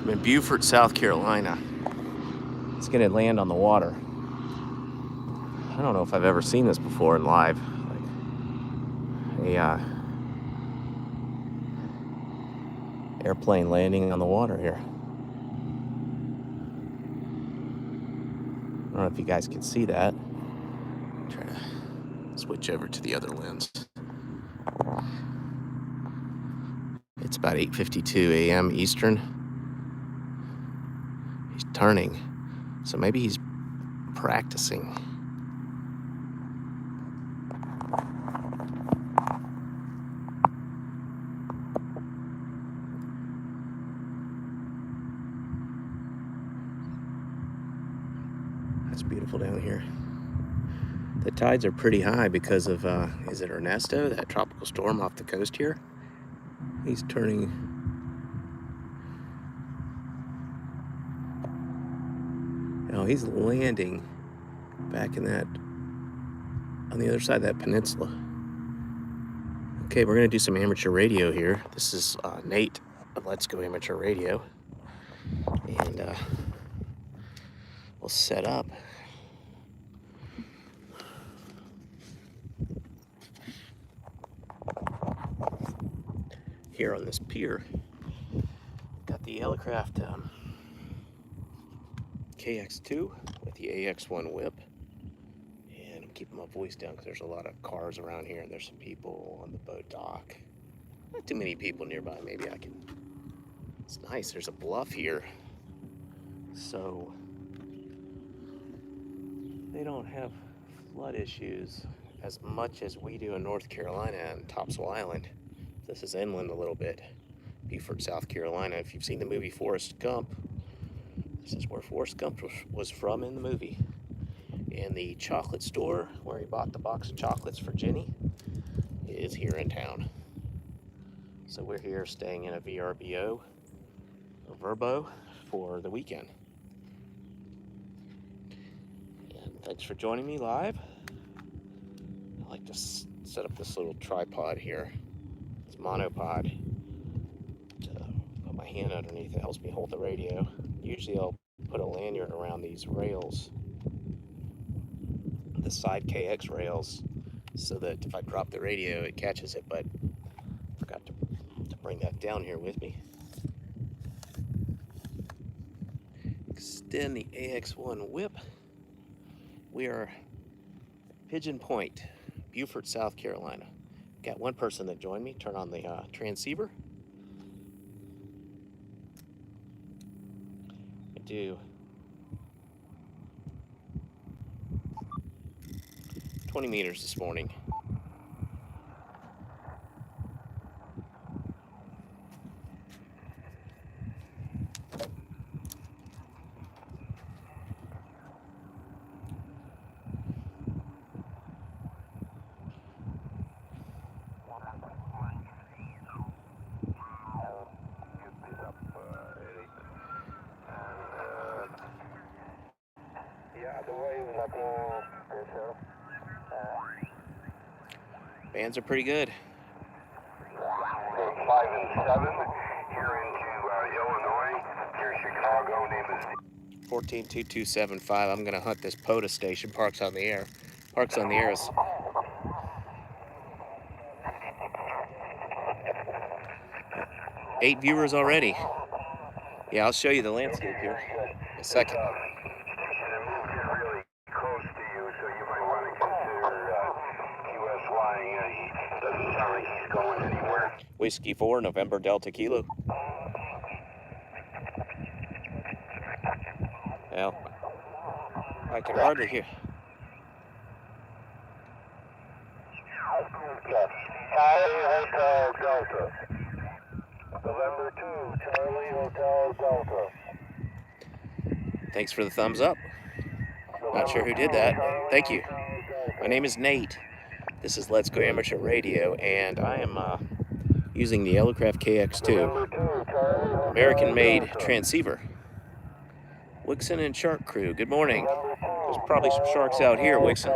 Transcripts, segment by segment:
I'm in Beaufort, South Carolina. It's gonna land on the water. I don't know if I've ever seen this before in live. Like a airplane landing on the water here. I don't know if you guys can see that. Try to switch over to the other lens. It's about 8:52 a.m. Eastern. He's turning, so maybe he's practicing. It's beautiful down here. The tides are pretty high because of, is it Ernesto, that tropical storm off the coast here? He's turning. Oh, he's landing back in that, on the other side of that peninsula. Okay, we're gonna do some amateur radio here. This is Nate of Let's Go Amateur Radio. And we'll set up. Here on this pier, got the Aircraft KX2 with the AX1 whip, and I'm keeping my voice down because there's a lot of cars around here and there's some people on the boat dock. Not too many people nearby. Maybe I can. It's nice. There's a bluff here, so they don't have flood issues as much as we do in North Carolina and Topsail Island. This is inland a little bit, Beaufort, South Carolina. If you've seen the movie Forrest Gump, this is where Forrest Gump was from in the movie. And the chocolate store where he bought the box of chocolates for Jenny is here in town. So we're here staying in a VRBO, or Verbo, for the weekend. And thanks for joining me live. I like to set up this little tripod here. Monopod to put my hand underneath. It helps me hold the radio. Usually I'll put a lanyard around these rails, the side KX rails, so that if I drop the radio it catches it, but I forgot to bring that down here with me. Extend the AX1 whip. We are Pigeon Point, Beaufort, South Carolina. Got one person that joined me. Turn on the transceiver. I do 20 meters this morning. Bands are pretty good. 5 and 7 here into Illinois, here Chicago. Name is 142275. I'm gonna hunt this pota station. Parks on the Air. Parks on the Air is 8 viewers already. Yeah, I'll show you the landscape here in a second. Whiskey 4, November Delta Kilo. Well, I can hardly hear. Charlie Hotel Delta. November 2, Charlie Hotel Delta. Thanks for the thumbs up. Not sure who did that. Thank you. My name is Nate. This is Let's Go Amateur Radio, and I am using the Aircraft KX2 American-made transceiver. Wixon and Shark Crew, good morning. There's probably some sharks out here, Wixon.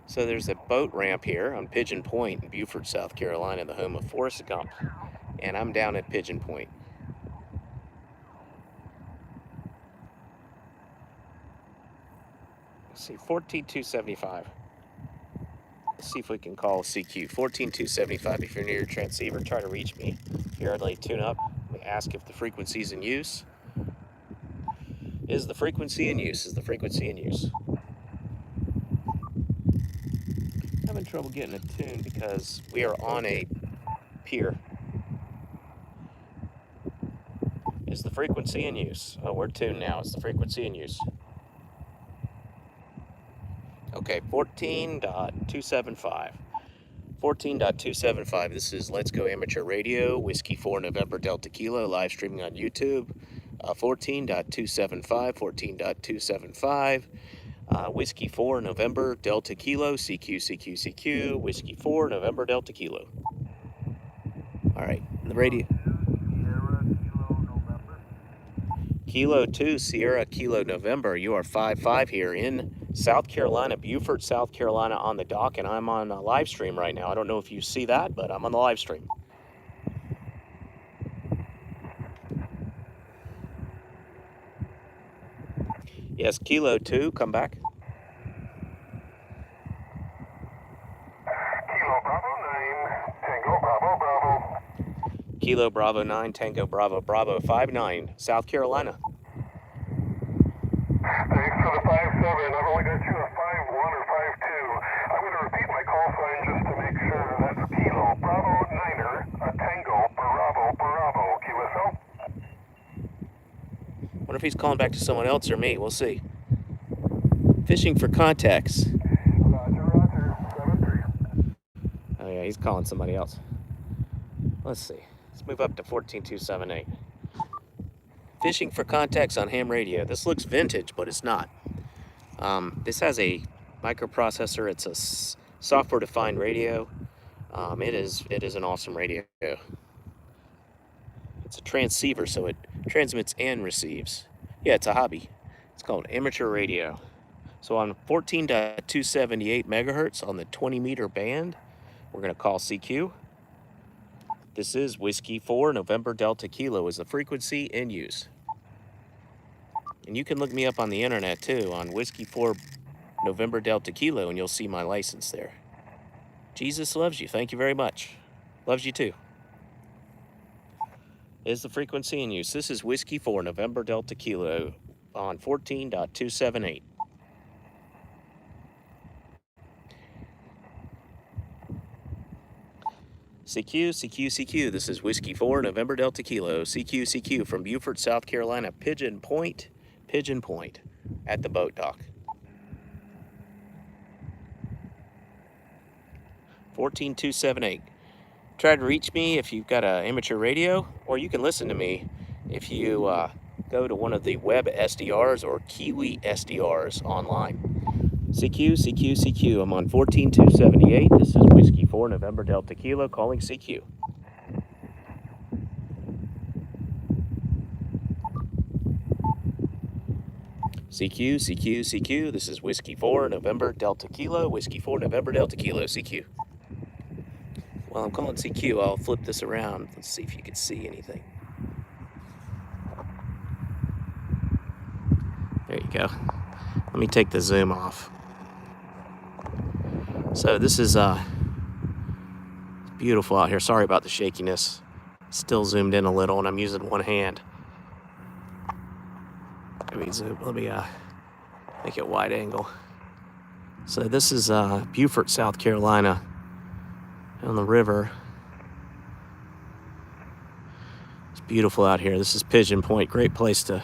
So there's a boat ramp here on Pigeon Point in Beaufort, South Carolina, the home of Forrest Gump. and I'm down at Pigeon Point. Let's see, 14275. Let's see if we can call CQ. 14275. If you're near your transceiver, try to reach me. Here, I'd like tune up. We ask if the frequency is in use. Is the frequency in use? Is the frequency in use? Having trouble getting a tune because we are on a pier. Is the frequency in use? Oh, we're tuned now. Is the frequency in use? Okay, 14.275. 14.275. This is Let's Go Amateur Radio, Whiskey 4 November Delta Kilo, live streaming on YouTube. 14.275, 14.275. Whiskey 4 November Delta Kilo, CQ, CQ, CQ, Whiskey 4 November Delta Kilo. All right, the radio. Kilo 2 Sierra Kilo November. You are 5-5 here in South Carolina, Beaufort, South Carolina, on the dock, and I'm on a live stream right now. I don't know if you see that, but I'm on the live stream. Yes, Kilo 2, come back. Kilo Bravo 9, Tango Bravo Bravo. Kilo Bravo 9, Tango Bravo Bravo 59, South Carolina. Thanks for the 5-7. I've only got you a 5-1 or 5-2. I'm going to repeat my call sign just to make sure. That's Kilo Bravo 9er, a Tango Bravo Bravo. QSL? Wonder if he's calling back to someone else or me. We'll see. Fishing for contacts. Roger, Roger. 7-3. Oh yeah, he's calling somebody else. Let's see. Let's move up to 14278. Fishing for contacts on ham radio. This looks vintage, but it's not. This has a microprocessor. It's a software-defined radio. It is an awesome radio. It's a transceiver, so it transmits and receives. Yeah, it's a hobby. It's called amateur radio. So on 14.278 megahertz on the 20-meter band, we're going to call CQ. This is Whiskey 4 November Delta Kilo is the frequency in use. And you can look me up on the internet too on Whiskey 4 November Delta Kilo, and you'll see my license there. Jesus loves you. Thank you very much. Loves you too. Is the frequency in use? This is Whiskey 4 November Delta Kilo on 14.278. CQ, CQ, CQ. This is Whiskey 4 November Delta Kilo. CQ, CQ from Beaufort, South Carolina. Pigeon Point at the boat dock. 14278. Try to reach me if you've got an amateur radio, or you can listen to me if you go to one of the web SDRs or Kiwi SDRs online. CQ, CQ, CQ. I'm on 14278. This is Whiskey 4 November Delta Kilo calling CQ. CQ, CQ, CQ. This is Whiskey 4 November Delta Kilo. Whiskey 4 November Delta Kilo. CQ. Well, I'm calling CQ. I'll flip this around. Let's see if you can see anything. There you go. Let me take the zoom off. So this is beautiful out here. Sorry about the shakiness. Still zoomed in a little, and I'm using one hand. Let me make it wide angle. So this is Beaufort, South Carolina, on the river. It's beautiful out here. This is Pigeon Point. Great place to.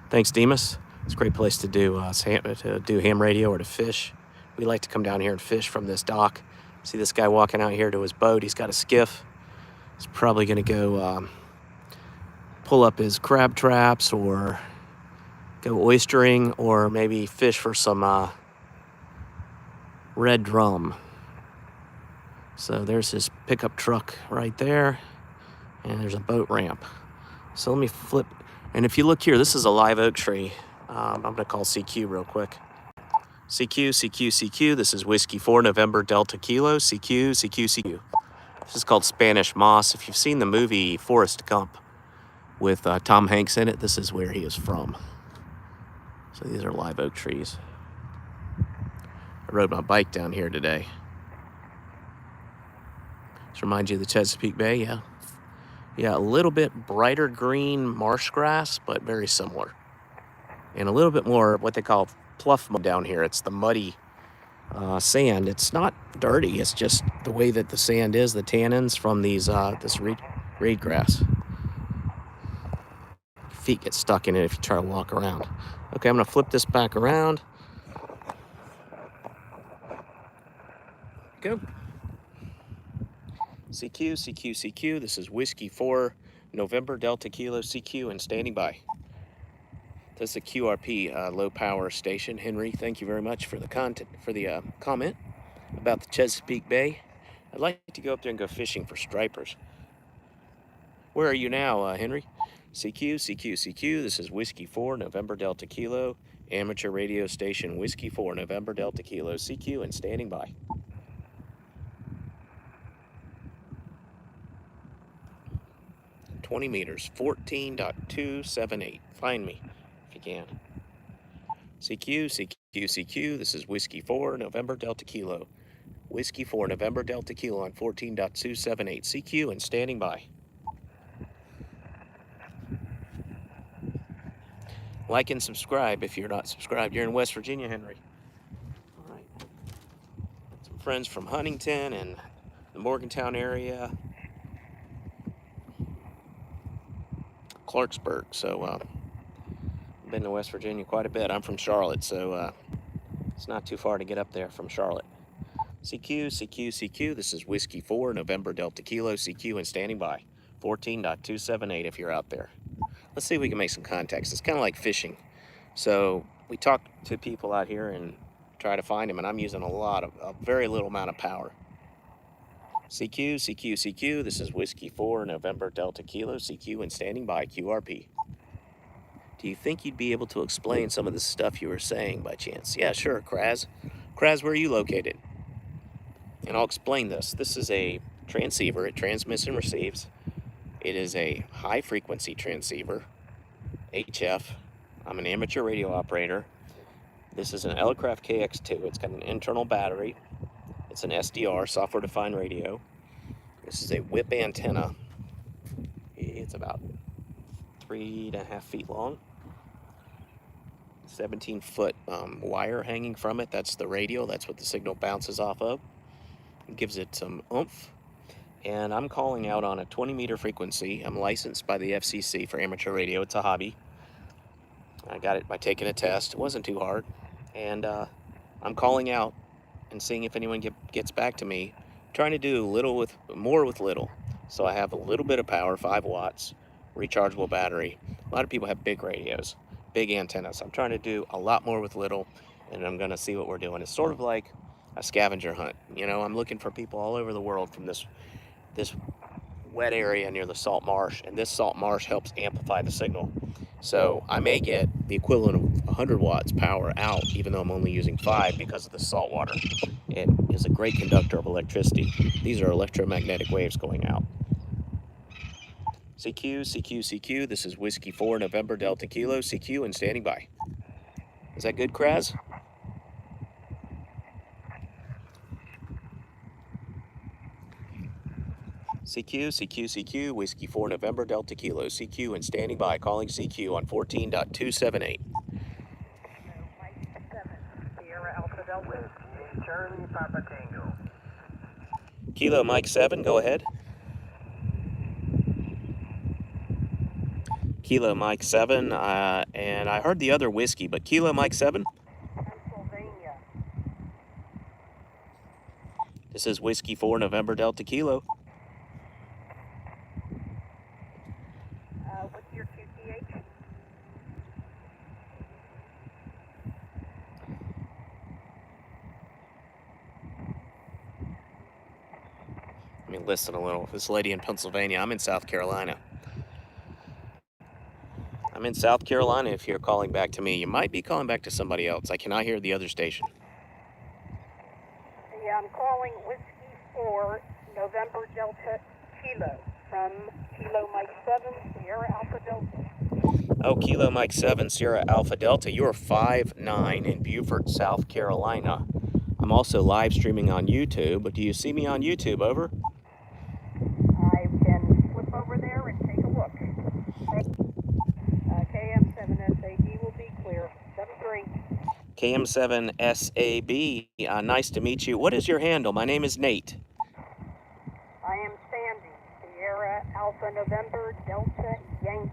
Thanks, Demas. It's a great place to do ham radio or to fish. We like to come down here and fish from this dock. See this guy walking out here to his boat. He's got a skiff. He's probably going to go pull up his crab traps or go oystering or maybe fish for some red drum. So there's his pickup truck right there, and there's a boat ramp. So let me flip. And if you look here, this is a live oak tree. I'm going to call CQ real quick. CQ, CQ, CQ. This is Whiskey 4 November Delta Kilo. CQ, CQ, CQ. This is called Spanish moss. If you've seen the movie Forrest Gump with Tom Hanks in it, this is where he is from. So these are live oak trees. I rode my bike down here today. This reminds you of the Chesapeake Bay, yeah. Yeah, a little bit brighter green marsh grass, but very similar. And a little bit more what they call pluff mud down here. It's the muddy sand. It's not dirty. It's just the way that the sand is, the tannins from these this reed grass. Feet get stuck in it if you try to walk around. Okay, I'm gonna flip this back around. Go. CQ, CQ, CQ. This is Whiskey 4, November Delta Kilo CQ, and standing by. This is a QRP low power station. Henry, thank you very much for the comment about the Chesapeake Bay. I'd like to go up there and go fishing for stripers. Where are you now, Henry? CQ, CQ, CQ. This is Whiskey 4, November Delta Kilo, amateur radio station Whiskey 4, November Delta Kilo CQ, and standing by. $20 meters, 14.278. Find me if you can. CQ, CQ, CQ. This is Whiskey 4, November Delta Kilo. Whiskey 4, November Delta Kilo on 14.278. CQ and standing by. Like and subscribe if you're not subscribed. You're in West Virginia, Henry. All right. Some friends from Huntington and the Morgantown area. Clarksburg. So I've been to West Virginia quite a bit. I'm from Charlotte, so it's not too far to get up there from Charlotte. CQ, CQ, CQ. This is Whiskey 4, November Delta Kilo, CQ, and standing by. 14.278 if you're out there. Let's see if we can make some contacts. It's kind of like fishing. So we talk to people out here and try to find them, and I'm using a very little amount of power. CQ, CQ, CQ. This is Whiskey 4, November Delta Kilo, CQ, and standing by. QRP. Do you think you'd be able to explain some of the stuff you were saying by chance? Yeah, sure, Kraz. Kraz, where are you located? And I'll explain this. This is a transceiver. It transmits and receives. It is a high-frequency transceiver, HF. I'm an amateur radio operator. This is an Elecraft KX2. It's got an internal battery. It's an SDR, software-defined radio. This is a whip antenna. It's about 3.5 feet long. 17-foot wire hanging from it. That's the radio. That's what the signal bounces off of. It gives it some oomph. And I'm calling out on a 20-meter frequency. I'm licensed by the FCC for amateur radio. It's a hobby. I got it by taking a test. It wasn't too hard. And I'm calling out and seeing if anyone gets back to me, trying to do more with little. So I have a little bit of power, 5 watts, rechargeable battery. A lot of people have big radios, big antennas. I'm trying to do a lot more with little, and I'm going to see what we're doing. It's sort of like a scavenger hunt. You know, I'm looking for people all over the world from this wet area near the salt marsh, and this salt marsh helps amplify the signal. So I may get the equivalent of 100 watts power out, even though I'm only using 5 because of the salt water. It is a great conductor of electricity. These are electromagnetic waves going out. CQ, CQ, CQ. This is Whiskey 4, November Delta Kilo, CQ, and standing by. Is that good, Kraz? CQ, CQ, CQ, Whiskey 4, November Delta Kilo, CQ, and standing by, calling CQ on 14.278. Kilo Mike 7, go ahead. Kilo Mike 7, and I heard the other whiskey, but Kilo Mike 7? Pennsylvania. This is Whiskey 4, November Delta Kilo. What's your QTH? Let me listen a little. This lady in Pennsylvania. I'm in South Carolina. I'm in South Carolina. If you're calling back to me, you might be calling back to somebody else. I cannot hear the other station. Yeah, I'm calling Whiskey 4, November Delta Kilo from Kilo Mike 7 Sierra Alpha Delta. Oh, Kilo Mike 7 Sierra Alpha Delta, you're 5'9" in Beaufort, South Carolina. I'm also live streaming on YouTube. Do you see me on YouTube? Over. I can flip over there and take a look. KM7SAB will be clear. 73. KM7SAB, nice to meet you. What is your handle? My name is Nate. I am Sandy, Sierra Alpha November Delta Yankee,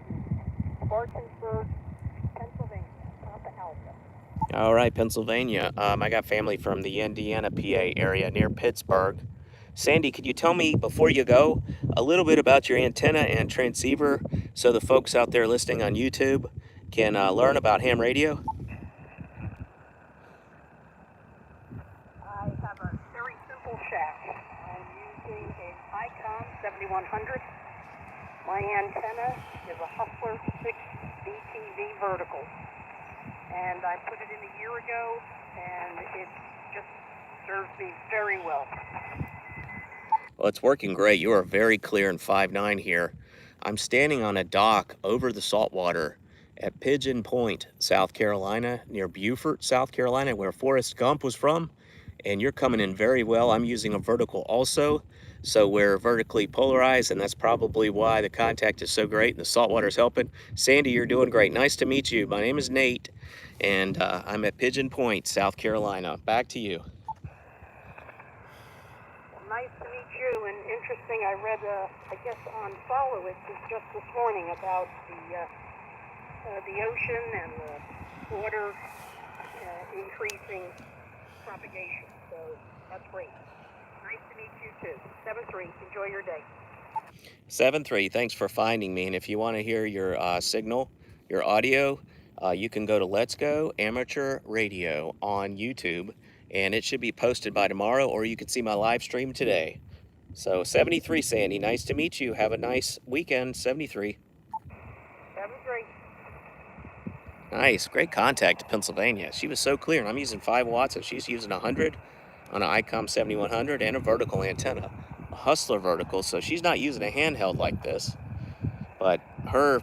Spartansburg, Pennsylvania, Papa Alpha. All right, Pennsylvania. I got family from the Indiana, PA area near Pittsburgh. Sandy, could you tell me, before you go, a little bit about your antenna and transceiver so the folks out there listening on YouTube can learn about ham radio? I have a very simple shaft. I'm using an ICOM 7100. My antenna is a Hustler 6 DTV vertical. And I put it in a year ago, and it just serves me very well. Well, it's working great. You are very clear in 5'9" here. I'm standing on a dock over the saltwater at Pigeon Point, South Carolina, near Beaufort, South Carolina, where Forrest Gump was from. And you're coming in very well. I'm using a vertical also. So we're vertically polarized, and that's probably why the contact is so great and the saltwater's helping. Sandy, you're doing great. Nice to meet you. My name is Nate, and I'm at Pigeon Point, South Carolina. Back to you. Nice to meet you, and interesting, I read, I guess on Follow It just this morning about the ocean and the water increasing propagation, so that's great. Nice to meet you too. 7-3, enjoy your day. 7-3, thanks for finding me, and if you want to hear your signal, your audio, you can go to Let's Go Amateur Radio on YouTube, and it should be posted by tomorrow, or you can see my live stream today. So 73, Sandy, nice to meet you. Have a nice weekend. 73. 7-3. Nice, great contact to Pennsylvania. She was so clear, and I'm using 5 watts, and she's using 100 on an ICOM 7100 and a vertical antenna, a Hustler vertical, so she's not using a handheld like this, but her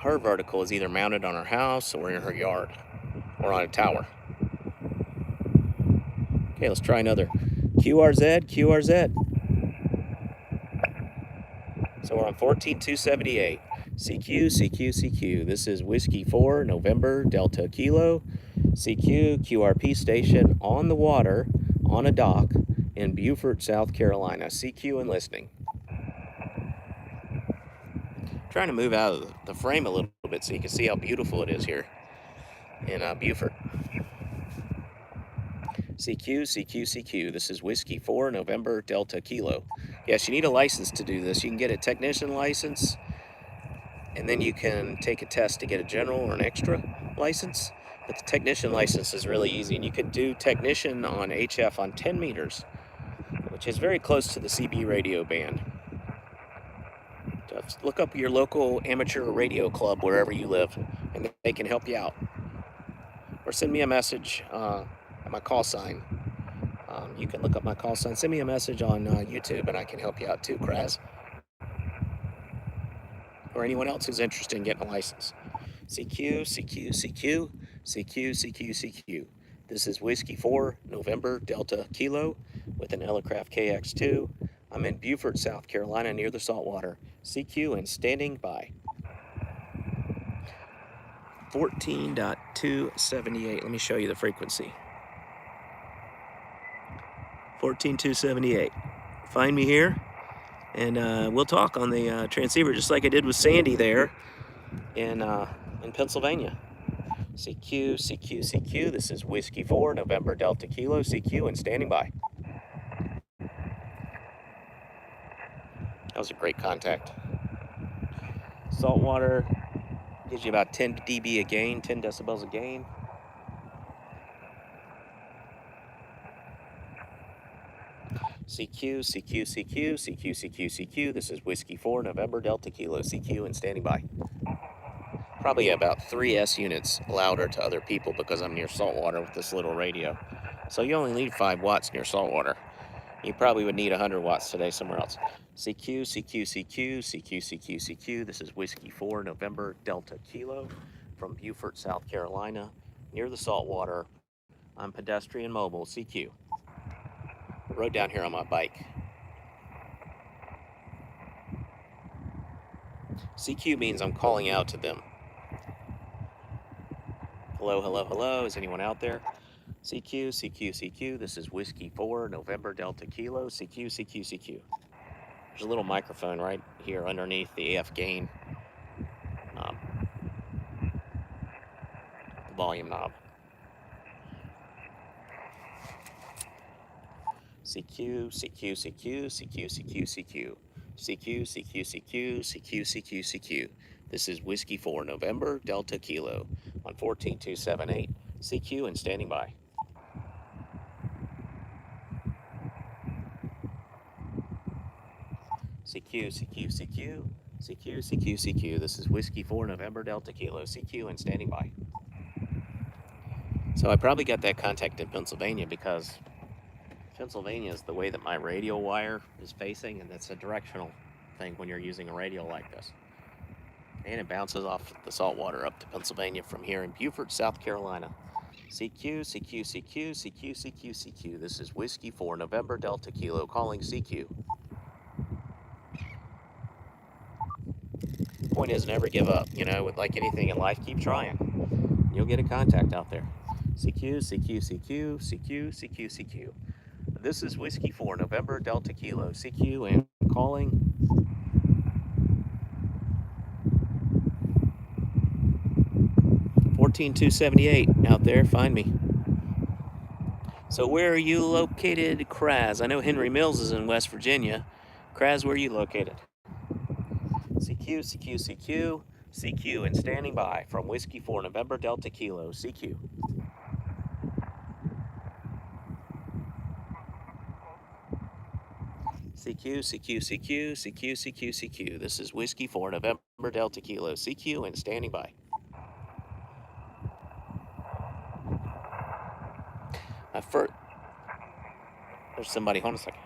vertical is either mounted on her house or in her yard or on a tower. Okay, let's try another. QRZ. So we're on 14278. CQ. This is Whiskey 4, November, Delta Kilo. CQ, QRP station on the water, on a dock in Beaufort, South Carolina. CQ and listening. Trying to move out of the frame a little bit so you can see how beautiful it is here in Beaufort. CQ. This is Whiskey 4, November, Delta Kilo. Yes, you need a license to do this. You can get a technician license, and then you can take a test to get a general or an extra license. But the technician license is really easy, and you can do technician on HF on 10 meters, which is very close to the CB radio band. Just look up your local amateur radio club wherever you live, and they can help you out. Or send me a message at my call sign. You can look up my call sign. Send me a message on YouTube, and I can help you out too, Kraz. Or anyone else who's interested in getting a license. CQ. This is Whiskey 4, November, Delta Kilo, with an Elecraft KX2. I'm in Beaufort, South Carolina, near the saltwater. CQ and standing by. 14.278. Let me show you the frequency. 14.278. Find me here, and we'll talk on the transceiver, just like I did with Sandy there in Pennsylvania. CQ. This is Whiskey 4, November, Delta Kilo. CQ and standing by. That was a great contact. Saltwater gives you about 10 dB a gain, 10 decibels a gain. CQ. This is Whiskey 4, November, Delta Kilo. CQ and standing by. Probably about 3 S units louder to other people because I'm near saltwater with this little radio. So you only need 5 watts near saltwater. You probably would need 100 watts today somewhere else. CQ, CQ, CQ, CQ, CQ, CQ. This is Whiskey 4 November Delta Kilo from Beaufort, South Carolina, near the saltwater. I'm pedestrian mobile, CQ. I rode down here on my bike. CQ means I'm calling out to them. Hello, hello, hello. Is anyone out there? CQ, CQ, CQ. This is Whiskey 4 November Delta Kilo, CQ, CQ, CQ. There's a little microphone right here underneath the AF gain knob, the volume knob. CQ, CQ, CQ, CQ, CQ, CQ. CQ, CQ, CQ, CQ, CQ, CQ. This is Whiskey 4 November Delta Kilo on 14278. CQ and standing by. CQ, CQ, CQ, CQ, CQ, CQ. This is Whiskey 4 November Delta Kilo. CQ and standing by. So I probably got that contact in Pennsylvania because Pennsylvania is the way that my radio wire is facing, and that's a directional thing when you're using a radio like this. And it bounces off the saltwater up to Pennsylvania from here in Beaufort, South Carolina. CQ, CQ, CQ, CQ, CQ, CQ. This is Whiskey 4 November Delta Kilo calling CQ. Point is, never give up. You know, with like anything in life, keep trying. You'll get a contact out there. CQ, CQ, CQ, CQ, CQ, CQ. This is Whiskey 4 November Delta Kilo. CQ and calling. $14,278 out there. Find me. So where are you located, Kraz? I know Henry Mills is in West Virginia. Kraz, where are you located? CQ, CQ, CQ, CQ, and standing by from Whiskey 4 November Delta Kilo. CQ. CQ, CQ, CQ, CQ, CQ, CQ. This is Whiskey 4 November Delta Kilo. CQ and standing by. There's somebody. Hold on a second.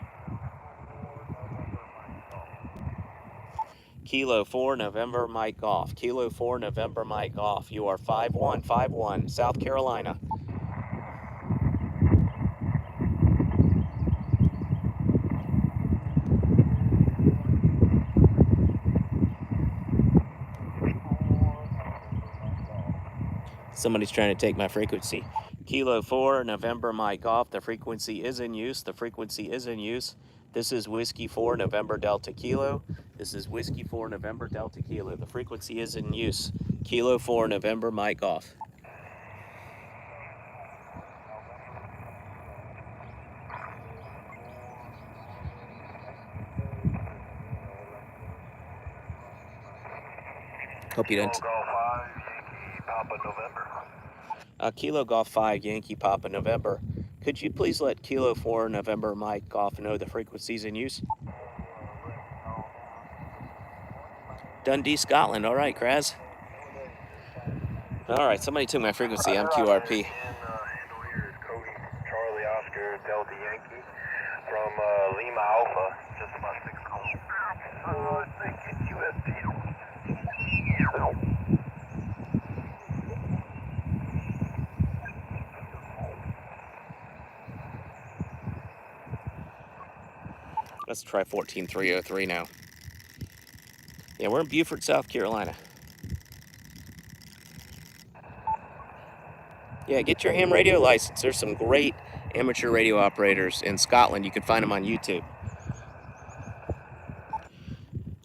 Kilo 4 November Mike Golf. Kilo 4 November Mike Golf. You are 5151 South Carolina. Somebody's trying to take my frequency. Kilo 4 November Mike Golf. The frequency is in use. The frequency is in use. This is Whiskey 4 November Delta Kilo. This is Whiskey 4 November Delta Kilo. The frequency is in use. Kilo 4 November Mike Golf. Hope you didn't. Kilo Golf 5 Yankee Papa November. Could you please let Kilo 4 November Mike Golf know the frequencies in use? Dundee, Scotland. All right, Kraz. All right, somebody took my frequency. I'm QRP. Charlie Oscar Delta Yankee from Lima Alpha, just about 6 calls. Thank you, QST. Let's try 14303 now. Yeah, we're in Beaufort, South Carolina. Yeah, get your ham radio license. There's some great amateur radio operators in Scotland. You can find them on YouTube.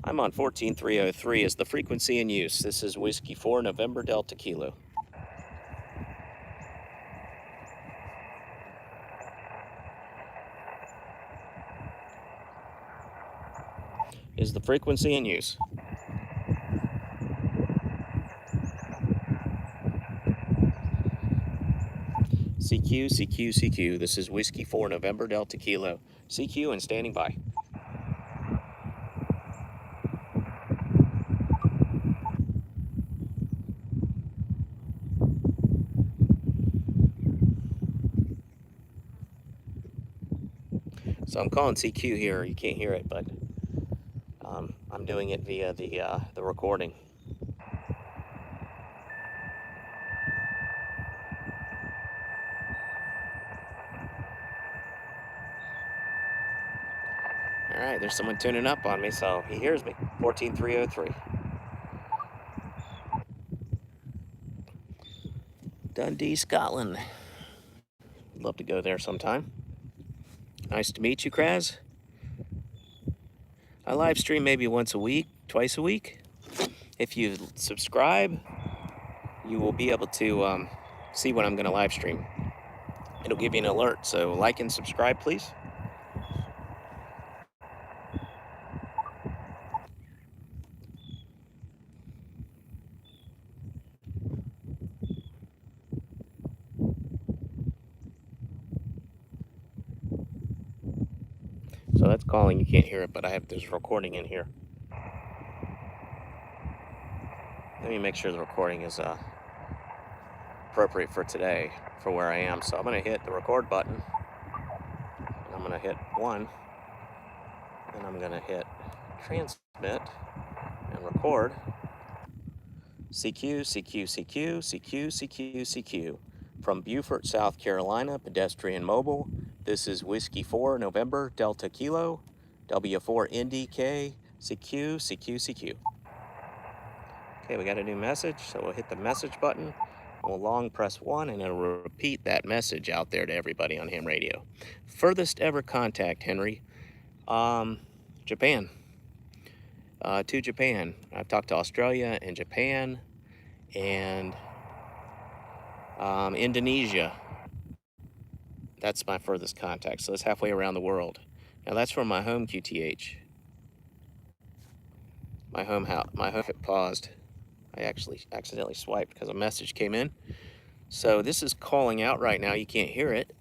I'm on 14303 as the frequency in use. This is Whiskey 4 November Delta Kilo. Is the frequency in use. CQ, CQ, CQ. This is Whiskey 4 November Delta Kilo. CQ and standing by. So I'm calling CQ here. You can't hear it, but I'm doing it via the recording. All right, there's someone tuning up on me, so he hears me. 14303. Dundee, Scotland. Love to go there sometime. Nice to meet you, Kraz. I live stream maybe once a week, twice a week. If you subscribe, you will be able to see when I'm going to live stream. It'll give you an alert, so like and subscribe, please. So that's calling. You can't hear it, but I have this recording in here. Let me make sure the recording is appropriate for today, for where I am. So I'm going to hit the record button. And I'm going to hit 1. And I'm going to hit transmit and record. CQ, CQ, CQ, CQ, CQ, CQ. From Beaufort, South Carolina, pedestrian mobile. This is Whiskey 4, November, Delta Kilo, W4 Indy K, CQ, CQ, CQ. Okay, we got a new message, so we'll hit the message button. We'll long press 1, and it'll repeat that message out there to everybody on ham radio. Furthest ever contact, Henry. Japan. To Japan. I've talked to Australia and Japan and Indonesia. That's my furthest contact, so it's halfway around the world. Now that's from my home QTH. My home it paused. I actually accidentally swiped because a message came in. So this is calling out right now. You can't hear it.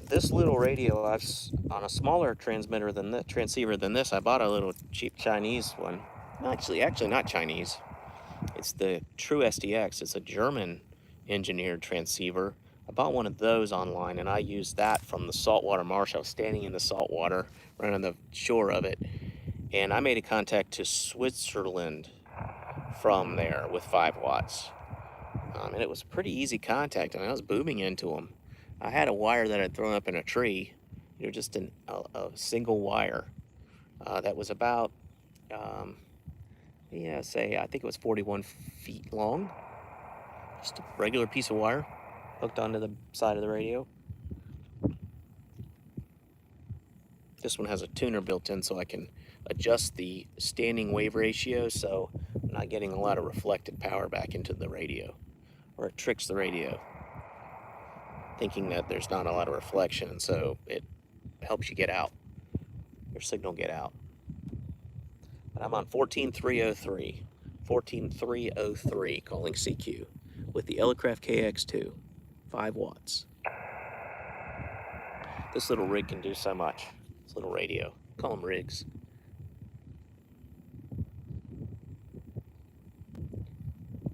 This little radio, I've on a smaller transmitter than the transceiver than this. I bought a little cheap Chinese one. Actually not Chinese. It's the True SDX. It's a German engineered transceiver. I bought one of those online, and I used that from the saltwater marsh. I was standing in the saltwater, right on the shore of it, and I made a contact to Switzerland from there with 5 watts. And it was a pretty easy contact. I mean, I was booming into them. I had a wire that I'd thrown up in a tree, just a single wire that was about, I think it was 41 feet long. Just a regular piece of wire hooked onto the side of the radio. This one has a tuner built in, so I can adjust the standing wave ratio, so I'm not getting a lot of reflected power back into the radio, or it tricks the radio thinking that there's not a lot of reflection, and so it helps you get out, your signal get out. But I'm on 14303, 14303, calling CQ with the Elecraft KX2, 5 watts. This little rig can do so much. This little radio. Call them rigs.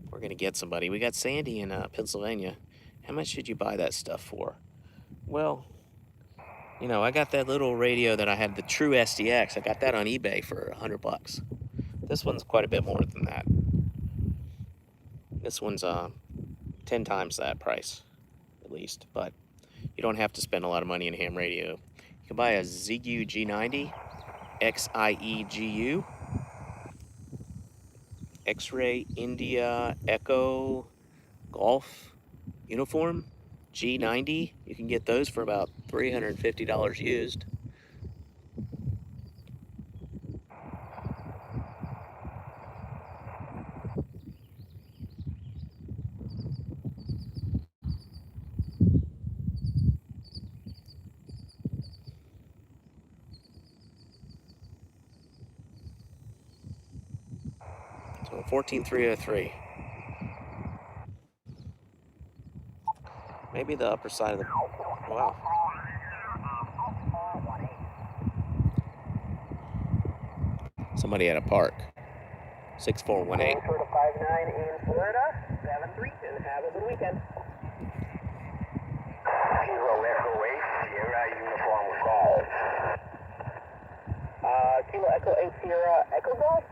We're gonna get somebody. We got Sandy in Pennsylvania. How much should you buy that stuff for? Well, I got that little radio that I had, the True SDX. I got that on eBay for $100. This one's quite a bit more than that. This one's 10 times that price, at least. But you don't have to spend a lot of money in ham radio. You can buy a Xiegu G90, XIEGU, X-Ray India Echo Golf Uniform G90. You can get those for about $350 used. So 14303. Maybe the upper side of the... Wow. Somebody at a park. 6418. Sort of 59 in Florida, 73, and have a good weekend. Kilo Echo 8, Sierra Uniform Golf. Kilo Echo 8 Sierra Echo Golf?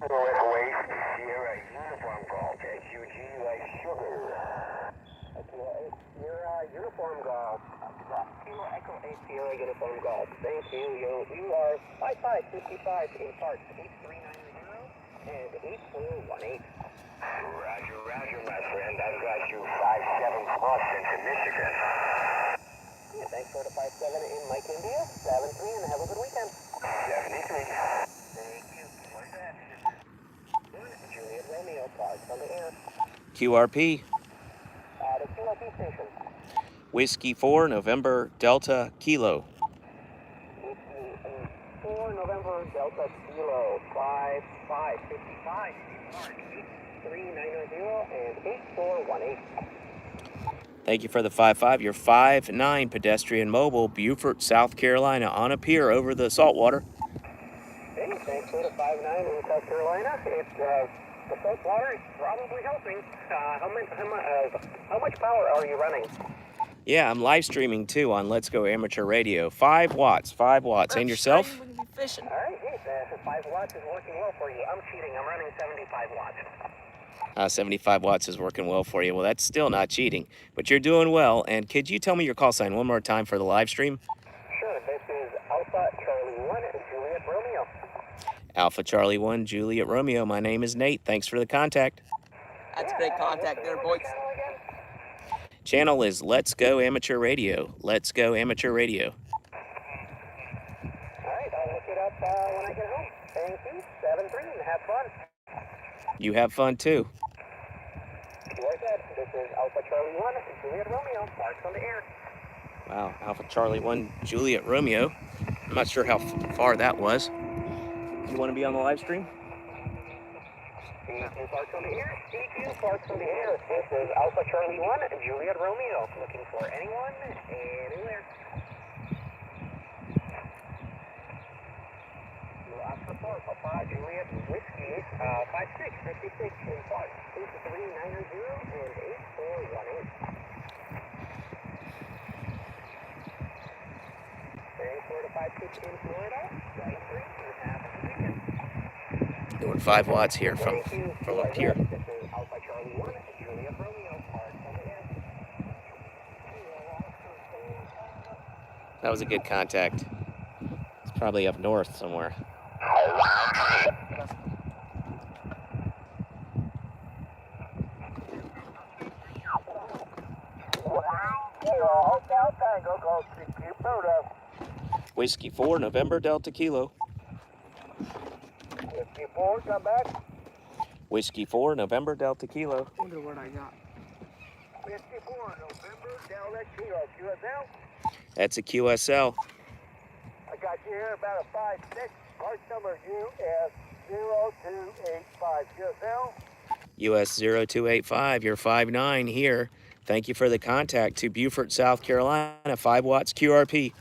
Kilo Echo 8, Sierra Uniform Golf. SUG like sugar. Kilo 8 Sierra Uniform Golf. Kilo Echo 8 Sierra Uniform Golf. Thank you. You are 5555 in parts 8390 and 8418. Roger, roger, my friend. I've got you 57 plus into Michigan. Yeah, thanks for the 57 in Mike India. 73 and have a good weekend. 73. Thank you. What's that? Juliet Romeo, parts on the air. QRP. The QRP station. Whiskey 4, November, Delta, Kilo. 4 November Delta Kilo 5555 3990 and 8418. Thank you for the 5-5. You're 5-9 pedestrian mobile, Beaufort, South Carolina, on a pier over the saltwater. Hey, thanks for the 5-9 in South Carolina. It's the saltwater is probably helping. How much power are you running? Yeah, I'm live streaming too on Let's Go Amateur Radio. 5 watts, 5 watts. And yourself? All right, hey, 5 watts is working well for you. I'm cheating. I'm running 75 watts. 75 watts is working well for you. Well, that's still not cheating, but you're doing well. And could you tell me your call sign one more time for the live stream? Sure, this is Alpha Charlie 1 Juliet Romeo. Alpha Charlie 1, Juliet Romeo. My name is Nate. Thanks for the contact. That's great contact there, boys. Channel is Let's Go Amateur Radio. Let's Go Amateur Radio. All right, I'll look it up when I get home. Thank you. 7-3 and have fun. You have fun too. Like that, this is Alpha Charlie 1 Juliet Romeo. Marks on the air. Wow, Alpha Charlie 1, Juliet Romeo. I'm not sure how far that was. You want to be on the live stream? CQ Parks on the air. CQ Parks on the air. This is Alpha Charlie 1 Juliet Romeo. Looking for anyone, anywhere. Oscar 4, Papa Juliet Whiskey, 5656 in parts 2390 and 8418. Thanks for the 56 in Florida. 73 and have a good weekend. Doing 5 watts here from up here. This is Alpha Charlie 1 Juliet Romeo. Parks on the air. That was a good contact. It's probably up north somewhere. Hotel Tango, go CQ Pota. Whiskey 4, November, Delta, Kilo. Whiskey 4, come back. Whiskey 4, November, Delta, Kilo. Wonder what I got. Whiskey 4, November, Delta Kilo, QSL. That's a QSL. I got you here about a 5-6. Part number US0285 QSL. US 0285. You're 5-9 here. Thank you for the contact to Beaufort, South Carolina. 5 watts QRP.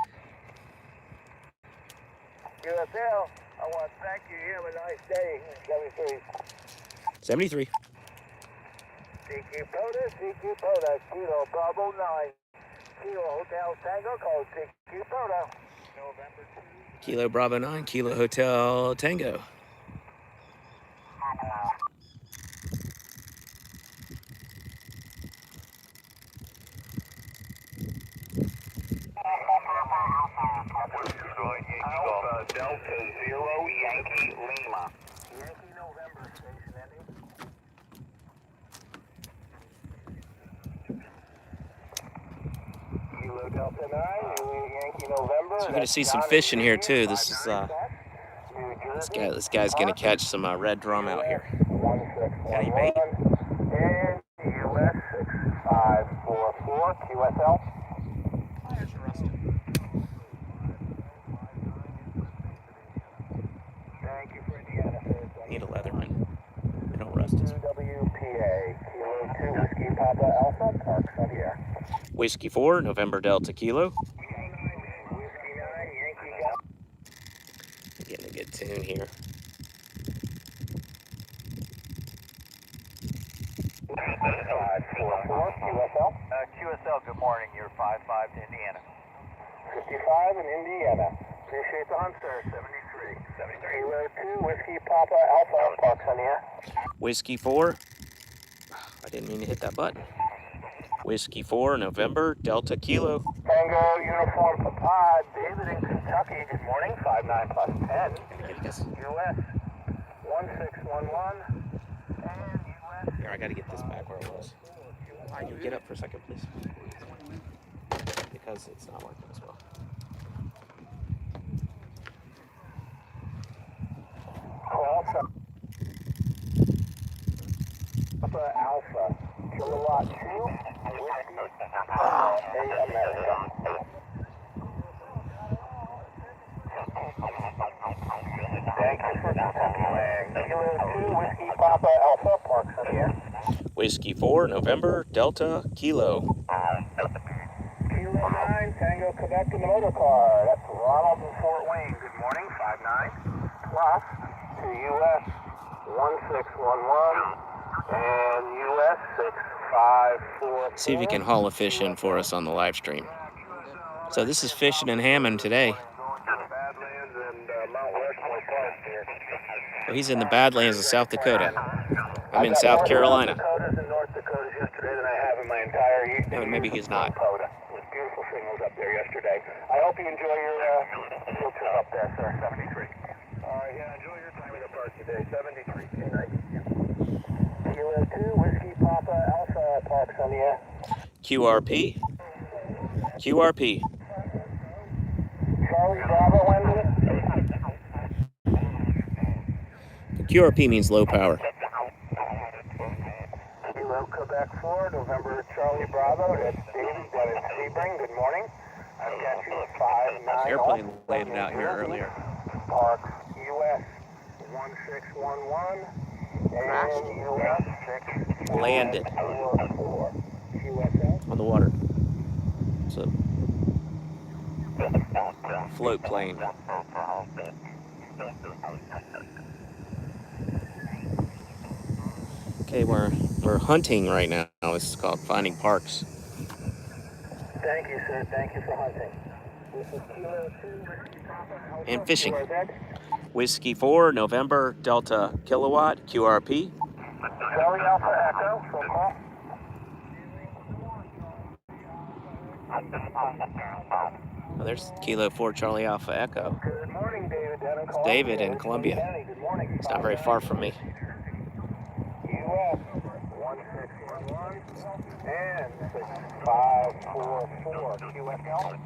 QSL, I want to thank you. You have a nice day. 73. 73. CQ Pota, Kilo Bravo 9. Kilo Hotel Tango, call CQ Pota. November 2. Kilo Bravo 9, Kilo Hotel Tango. Alpha Delta 0 Yankee Lima. Yankee November station ending. Kilo Delta 9, Yankee November. So you're gonna see some fish in here too. This is this guy's gonna catch some red drum out here. Got any bait? And US 6544 QSL. Thank you for Indiana. Need a Leatherman. They don't rust us. WPA, Kilo 2 Whiskey Papa Alpha, Parks on the air. Whiskey 4, November, Delta, Kilo. Whiskey 9, Yankee Golf. Getting a good tune here. 544 QSL. QSL, good morning. 55 to Indiana. 55 in Indiana. Appreciate the hunt, sir. 73. 73. Kilo 2, Whiskey Papa Alpha, Parks on the air. Whiskey 4. I didn't mean to hit that button. Whiskey 4, November, Delta Kilo. Tango Uniform Papa, David in Kentucky. Good morning. 59 plus 10. Let me get this. US 1611. And US. Here, I gotta get this back where it was. Can you get up for a second, please? Because it's not working as well. Alpha, Kilowatt 2, Whiskey, America. Thank you for calling. Kilo 2, Whiskey Papa Alpha, Parks on the air. Whiskey 4, November, Delta Kilo. Kilo 9, Tango Quebec in the motor car. That's Ronald in Fort Wayne. Good morning, 59 plus to US 1611. And US 6544. See if you can haul a fish in for us on the live stream. So this is Fishing and Hammond today. Well, he's in the Badlands of South Dakota. I'm in South Carolina. Dakotas and North Dakotas yesterday than I have in my entire evening. No, maybe he's not. Pota. It was beautiful signals up there yesterday. I hope you enjoy your field trip up there, sir. 73. Yeah, enjoy your time in the park today. 73. Good night. Kilo 2, Whiskey Papa Alpha, Parks on the air. QRP. QRP. Charlie Bravo, Wendy. QRP means low power. Kilo Quebec 4, November Charlie Bravo. That's David down in Sebring. Good morning. I've got you at 59. Airplane landed out here earlier. Parks, US 1611. And US 6. Landed 4. QSL. on the water. It's a float plane. Okay, we're hunting right now. This is called finding parks. Thank you, sir. Thank you for hunting. This is Kilo 2, Whiskey Papa Alpha. And fishing. QRZ. Whiskey 4, November, Delta Kilowatt, QRP. Charlie Alpha Echo, full call. Oh, there's Kilo 4, Charlie Alpha Echo. Good morning, David. Down in David in Columbia. Good morning. It's not very far from me. US 1611 and 6544 QSL.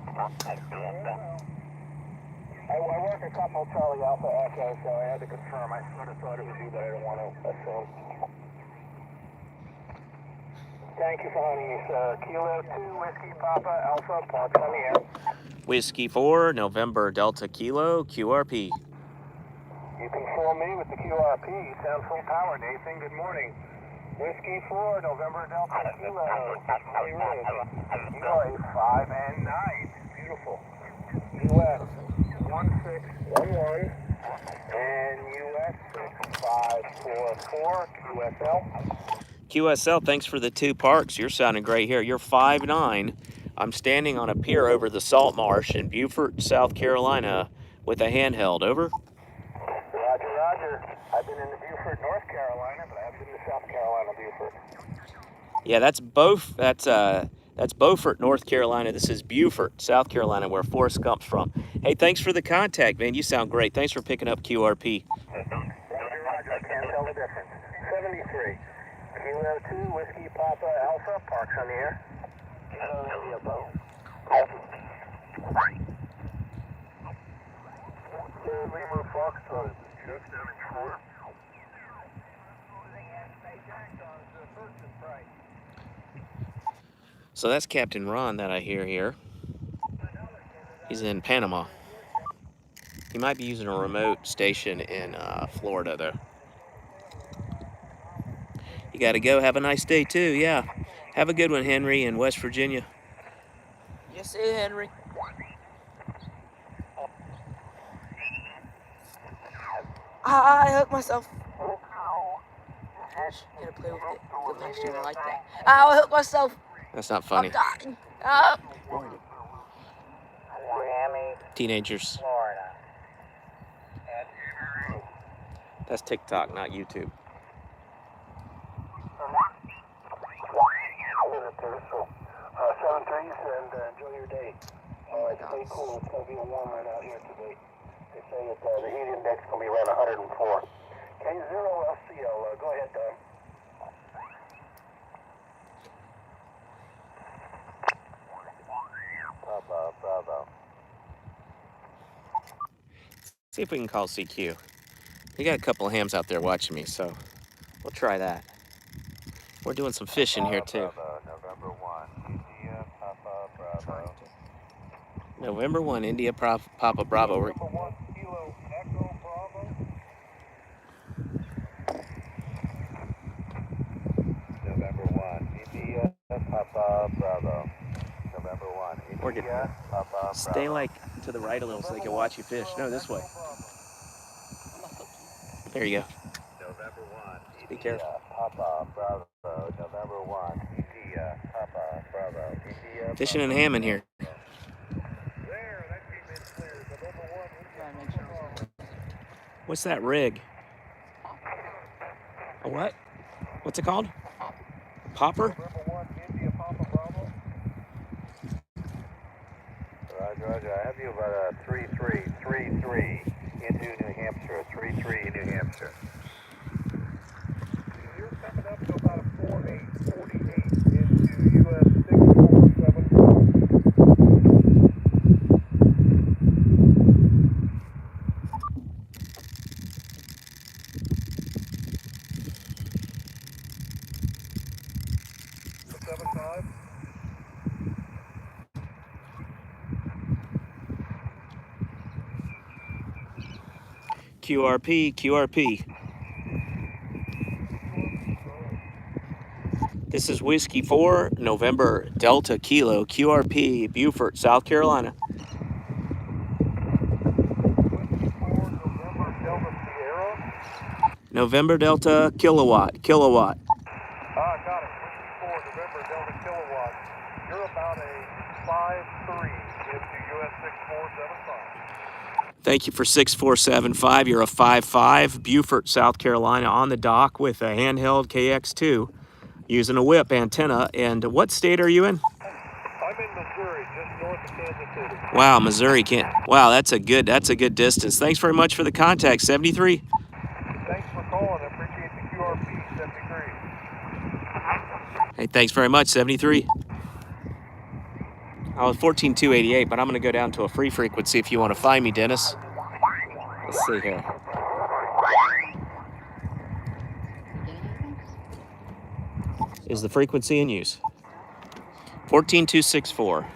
I work a couple Charlie Alpha Echo, so I had to confirm. I sort of thought it was you, but I don't want to assume. Thank you for hunting me, sir. Kilo 2, Whiskey Papa Alpha, Parks on the air. Whiskey 4, November, Delta Kilo, QRP. You can fool me with the QRP. You sound full power, Nathan. Good morning. Whiskey 4, November Delta Kilo. You are a 5 and 9. Beautiful. US 1611 and US 6544 QSL. QSL, thanks for the 2 parks. You're sounding great here. You're 5'9". I'm standing on a pier over the salt marsh in Beaufort, South Carolina with a handheld. Over. Roger, roger. I've been in the Beaufort, North Carolina, but I haven't been to South Carolina, Beaufort. Yeah, that's Beaufort, North Carolina. This is Beaufort, South Carolina, where Forrest Gump's from. Hey, thanks for the contact, man. You sound great. Thanks for picking up QRP. Roger, roger. I can't tell the difference. 73. Kilo 2, Whiskey Papa Alpha, Parks on the air. Lima Foxtrot, just down in shore. So that's Captain Ron that I hear here. He's in Panama. He might be using a remote station in Florida, though. You got to go. Have a nice day, too. Yeah. Have a good one, Henry, in West Virginia. Yes, sir, Henry. I hooked myself. Gotta play with it. The live stream like that. I hooked myself. That's not I'm funny. dying. Ah. Miami, Teenagers. Florida. That's TikTok, not YouTube. So, 7-3s and enjoy your day. Stay cool. It's going to be a warm night out here today. They say the heat index is going to be around 104. K0LCL. Go ahead, Tom. Papa, Bravo. See if we can call CQ. We got a couple of hams out there watching me, so we'll try that. We're doing some fishing here too. Bravo, November 1, India, Papa, Bravo. November 1, India, Papa Bravo. November 1, Kilo, Echo, Bravo. November 1, India, Papa, Bravo. November 1, We're good. India, Papa, Bravo. Stay like to the right a little so they can watch you fish. No, this way. There you go. November 1, Be India, careful. Papa, Bravo. November 1, India, Papa, Bravo. India, Fishing and ham in here. there, that came in clear. November 1, India, Papa, Bravo. What's that rig? A what? What's it called? Popper? November 1, India, Papa, Bravo. Roger. I have you about a 3-3 into New Hampshire. 3-3 New Hampshire. You're coming up to about a 4-8-48 into US 6475. QRP. This is Whiskey 4, November Delta Kilo, QRP, Beaufort, South Carolina. November Delta Kilowatt. Got it. Whiskey 4, November Delta Kilowatt. You're about a 5-3 into US 6475. Thank you for 6475. You're a 5-5, Beaufort, South Carolina, on the dock with a handheld KX2 using a whip antenna. And what state are you in? I'm in Missouri, just north of Kansas City. Wow, Missouri can't. Wow, that's a good distance. Thanks very much for the contact, 73. Thanks for calling. I appreciate the QRP 73. Hey, thanks very much, 73. I was 14,288, but I'm going to go down to a free frequency if you want to find me, Dennis. Let's see here. Is the frequency in use? 14,264.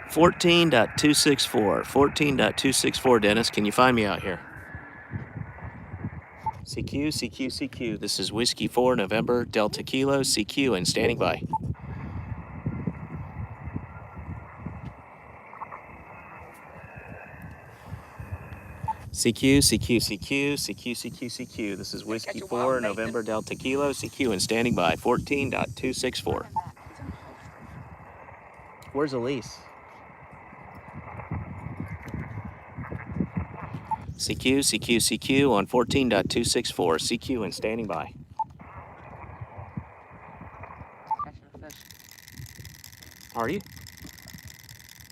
14.264. 14.264, Dennis. Can you find me out here? CQ. This is Whiskey 4, November, Delta Kilo, CQ, and standing by. CQ. This is Whiskey 4, November, Delta Kilo, CQ, and standing by. 14.264. Where's Elise? CQ on 14.264. CQ and standing by. Are you?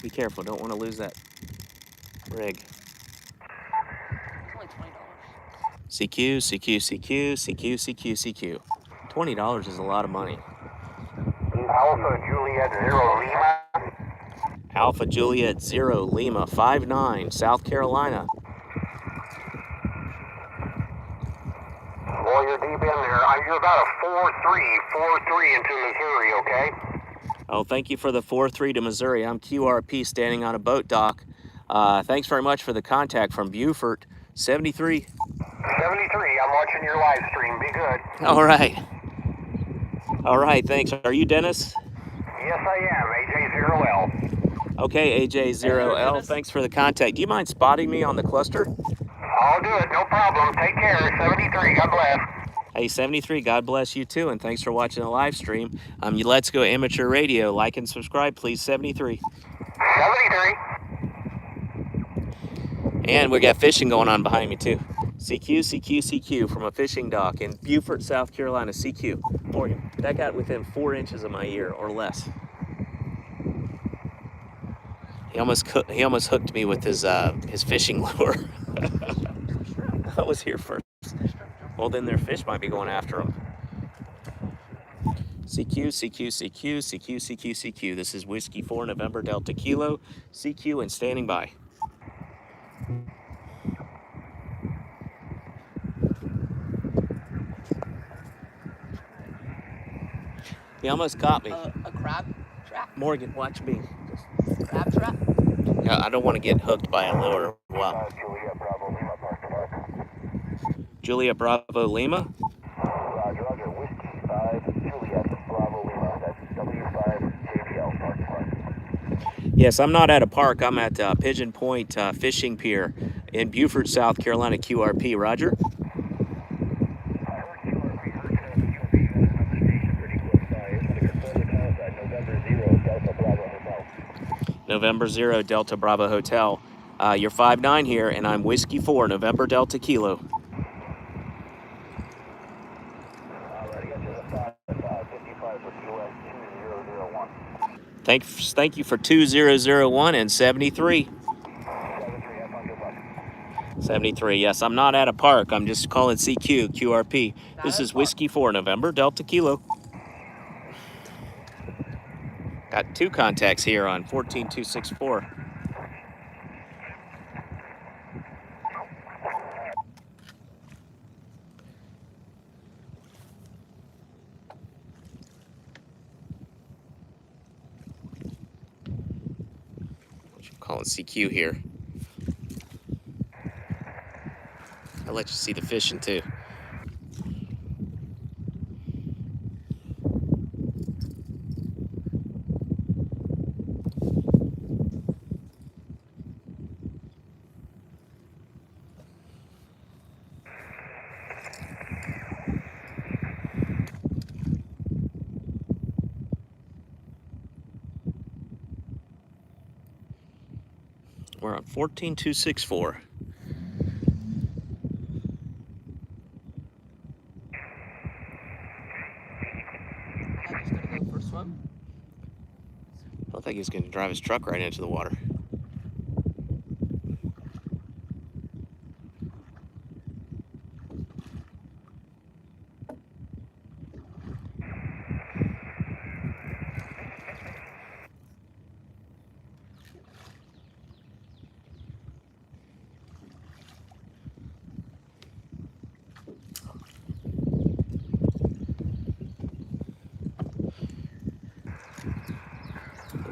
Be careful, don't want to lose that rig. CQ. $20 is a lot of money. Alpha Juliet 0 Lima. Alpha Juliet 0 Lima 59, South Carolina. Well, you're deep in there. You're about a 4-3 into Missouri, okay? Oh, thank you for the 4-3 to Missouri. I'm QRP standing on a boat dock. Thanks very much for the contact from Beaufort. 73. 73, I'm watching your live stream. Be good. All right, thanks. Are you Dennis? Yes, I am. AJ0L. Okay, AJ0L, thanks for the contact. Do you mind spotting me on the cluster? I'll do it. No problem. Take care. 73. God bless. Hey, 73, God bless you too, and thanks for watching the live stream. Let's Go Amateur Radio. Like and subscribe, please, 73. 73. And we got fishing going on behind me too. CQ, CQ, CQ from a fishing dock in Beaufort, South Carolina. CQ. Morgan, that got within 4 inches of my ear or less. He almost hooked me with his fishing lure. I was here first. Well, then their fish might be going after him. CQ, CQ, CQ, CQ, CQ, CQ. This is Whiskey 4 November Delta Kilo. CQ and standing by. He almost got me. A crab trap? Morgan, watch me. Crab trap? Yeah, I don't want to get hooked by a lure. Wow. Juliet Bravo Lima, park to park. Juliet Bravo Lima. Roger, Roger. Whiskey 5, Juliet Bravo Lima. That's W5 JBL, park to park. Yes, I'm not at a park. I'm at Pigeon Point Fishing Pier in Beaufort, South Carolina, QRP. Roger. I heard QRP, heard QRP has another station pretty close by. I just want to confirm the call at November 0 Delta Bravo Hotel. November 0 Delta Bravo Hotel. You're 5'9" here, and I'm Whiskey 4 November Delta Kilo. Alrighty, enter the 55 with US 2001. Thank you for 2001 and 73. 73, have fun, good luck. 73, yes, I'm not at a park. I'm just calling CQ, QRP. This is Whiskey 4 November Delta Kilo. Got 2 contacts here on 14264. Calling CQ here. I'll let you see the fishing too. We're on 14264. I'm just gonna go for a swim. I don't think he's going to drive his truck right into the water.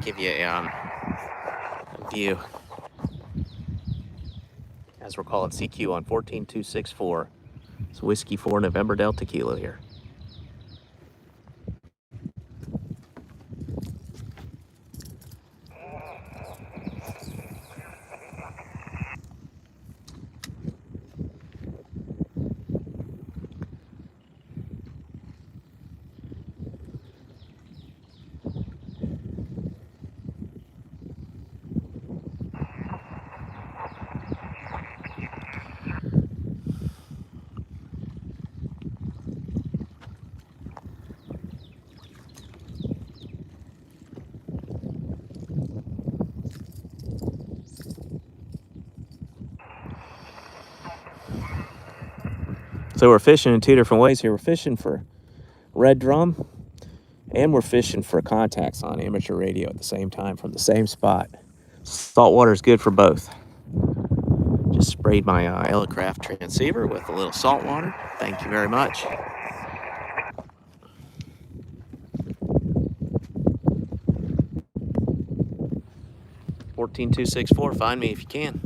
Give you a view as we're calling CQ on 14264. It's Whiskey 4 November Delta Kilo here. So we're fishing in 2 different ways here. We're fishing for red drum, and we're fishing for contacts on amateur radio at the same time from the same spot. Saltwater is good for both. Just sprayed my Elecraft transceiver with a little salt water. Thank you very much. $14,264. Find me if you can.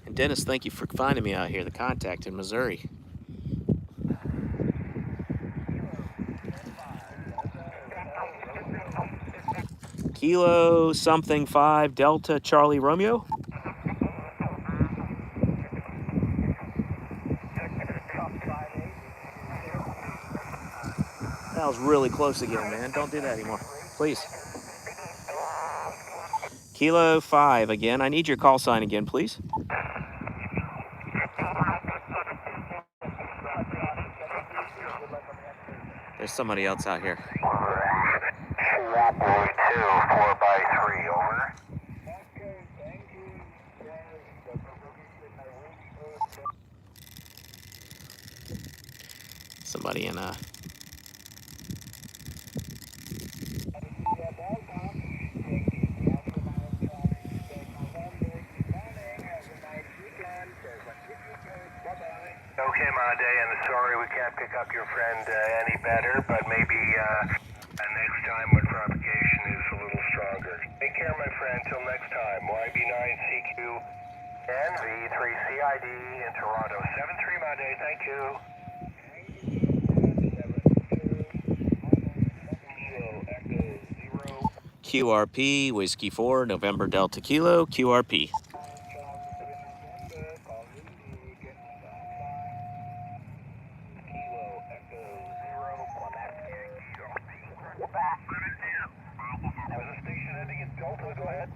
And Dennis, thank you for finding me out here. The contact in Missouri. Kilo something 5 Delta Charlie Romeo. That was really close again, man. Don't do that anymore. Please. Kilo 5 again. I need your call sign again, please. There's somebody else out here. Swap boy 2, 4x3, over. Somebody in Okay, Monday, and sorry we can't pick up your friend any better, but maybe next time when propagation is a little stronger. Take care, my friend. Till next time. YB9CQ and V3CID in Toronto. 7-3, Monday. Thank you. QRP, Whiskey 4, November Delta Kilo, QRP. Go ahead.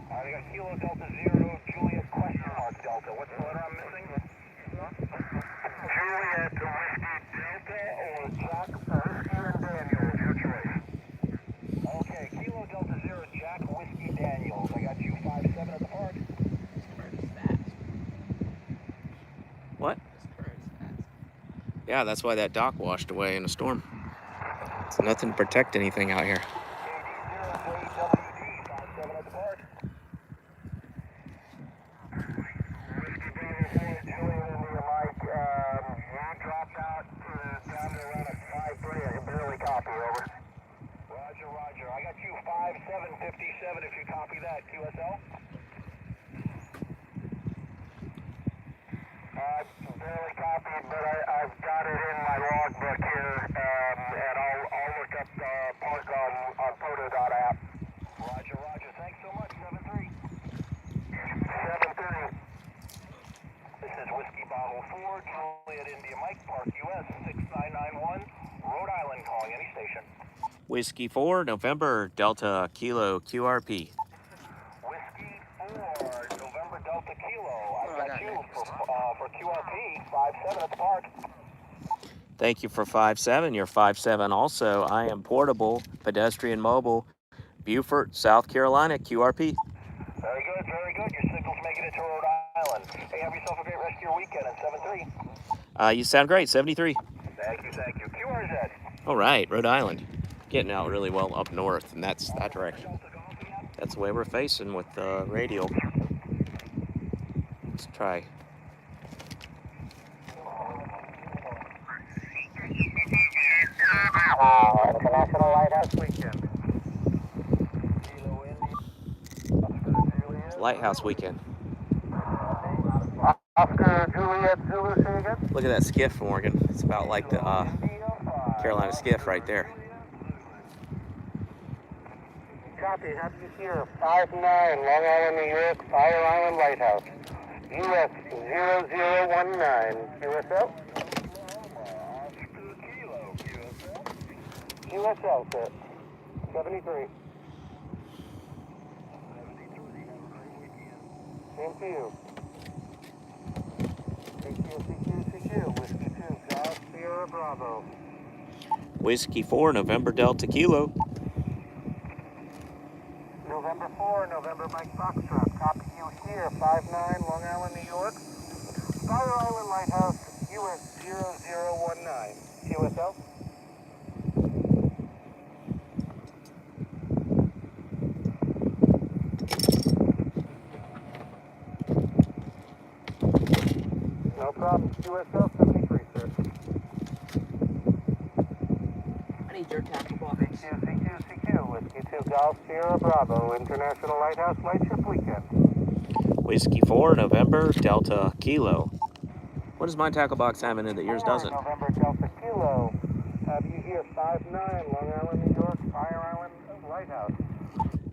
I got Kilo Delta 0, Juliet question mark Delta. What's the letter I'm missing? Juliet to Whiskey Delta or Jack Whiskey and Daniels, your choice. Okay, Kilo Delta 0, Jack Whiskey Daniels. I got you 5-7 at the park. What? This current's fast. Yeah, that's why that dock washed away in a storm. It's nothing to protect anything out here. Roger. I got you 5757 if you copy that, QSL. Barely copied, but I've got it in my logbook here, and I'll look up park on pota.app. Roger. Thanks so much, 7-3. 7-3. This is Whiskey Bottle 4, Juliet India Mike, Park US, 6991, Rhode Island, calling any station. Whiskey 4, November Delta Kilo, QRP. Whiskey 4, November Delta Kilo. I got you for QRP, 5-7 at the park. Thank you for 5-7. You're 5-7 also. I am portable, pedestrian mobile, Beaufort, South Carolina, QRP. Very good. Your signal's making it to Rhode Island. Hey, have yourself a great rest of your weekend at 7-3. You sound great, 73. Thank you. QRZ. All right, Rhode Island. Getting out really well up north, and that's that direction. That's the way we're facing with the radial. Let's try. International Lighthouse Weekend. Lighthouse Weekend. Oscar Juliet Zulu, say again? Look at that skiff, Morgan. It's about like the Carolina skiff right there. Copy, have you here? 5-9, Long Island, New York, Fire Island Lighthouse. US 0019. QSL? QSL, sir. 73. Same to you. CQ, Whiskey 2, Golf Sierra Bravo. Whiskey 4, November Delta Kilo. November 4, November Mike Foxtrot. Copy you here, 5-9, Long Island, New York. Fire Island Lighthouse, US 0019. QSL? No problem. QSL 73, sir. I need your tackle box. CQ, Whiskey 2, Golf Sierra Bravo, International Lighthouse Lightship Weekend. Whiskey 4, November Delta Kilo. What does my tackle box have in it that yours doesn't? November Delta Kilo. Have you here 5-9, Long Island, New York, Fire Island Lighthouse.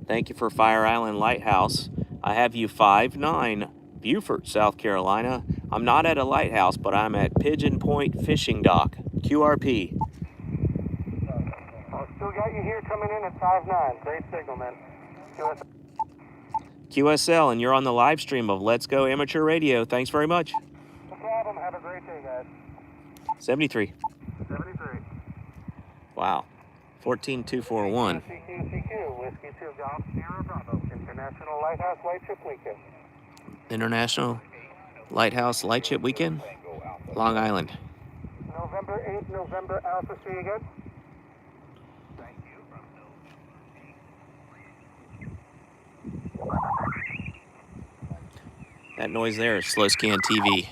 Thank you for Fire Island Lighthouse. I have you 5-9, Beaufort, South Carolina. I'm not at a lighthouse, but I'm at Pigeon Point Fishing Dock, QRP. I've still got you here coming in at 5-9. Great signal, man. QSL, and you're on the live stream of Let's Go Amateur Radio. Thanks very much. No problem. Have a great day, guys. 73. 73. Wow. 14241. CQ, Whiskey 2, Golf Sierra Bravo. International Lighthouse Lightship Weekend. International Lighthouse Lightship Weekend, Long Island. November 8th, November Alpha. See you again. That noise there is Slow Scan TV.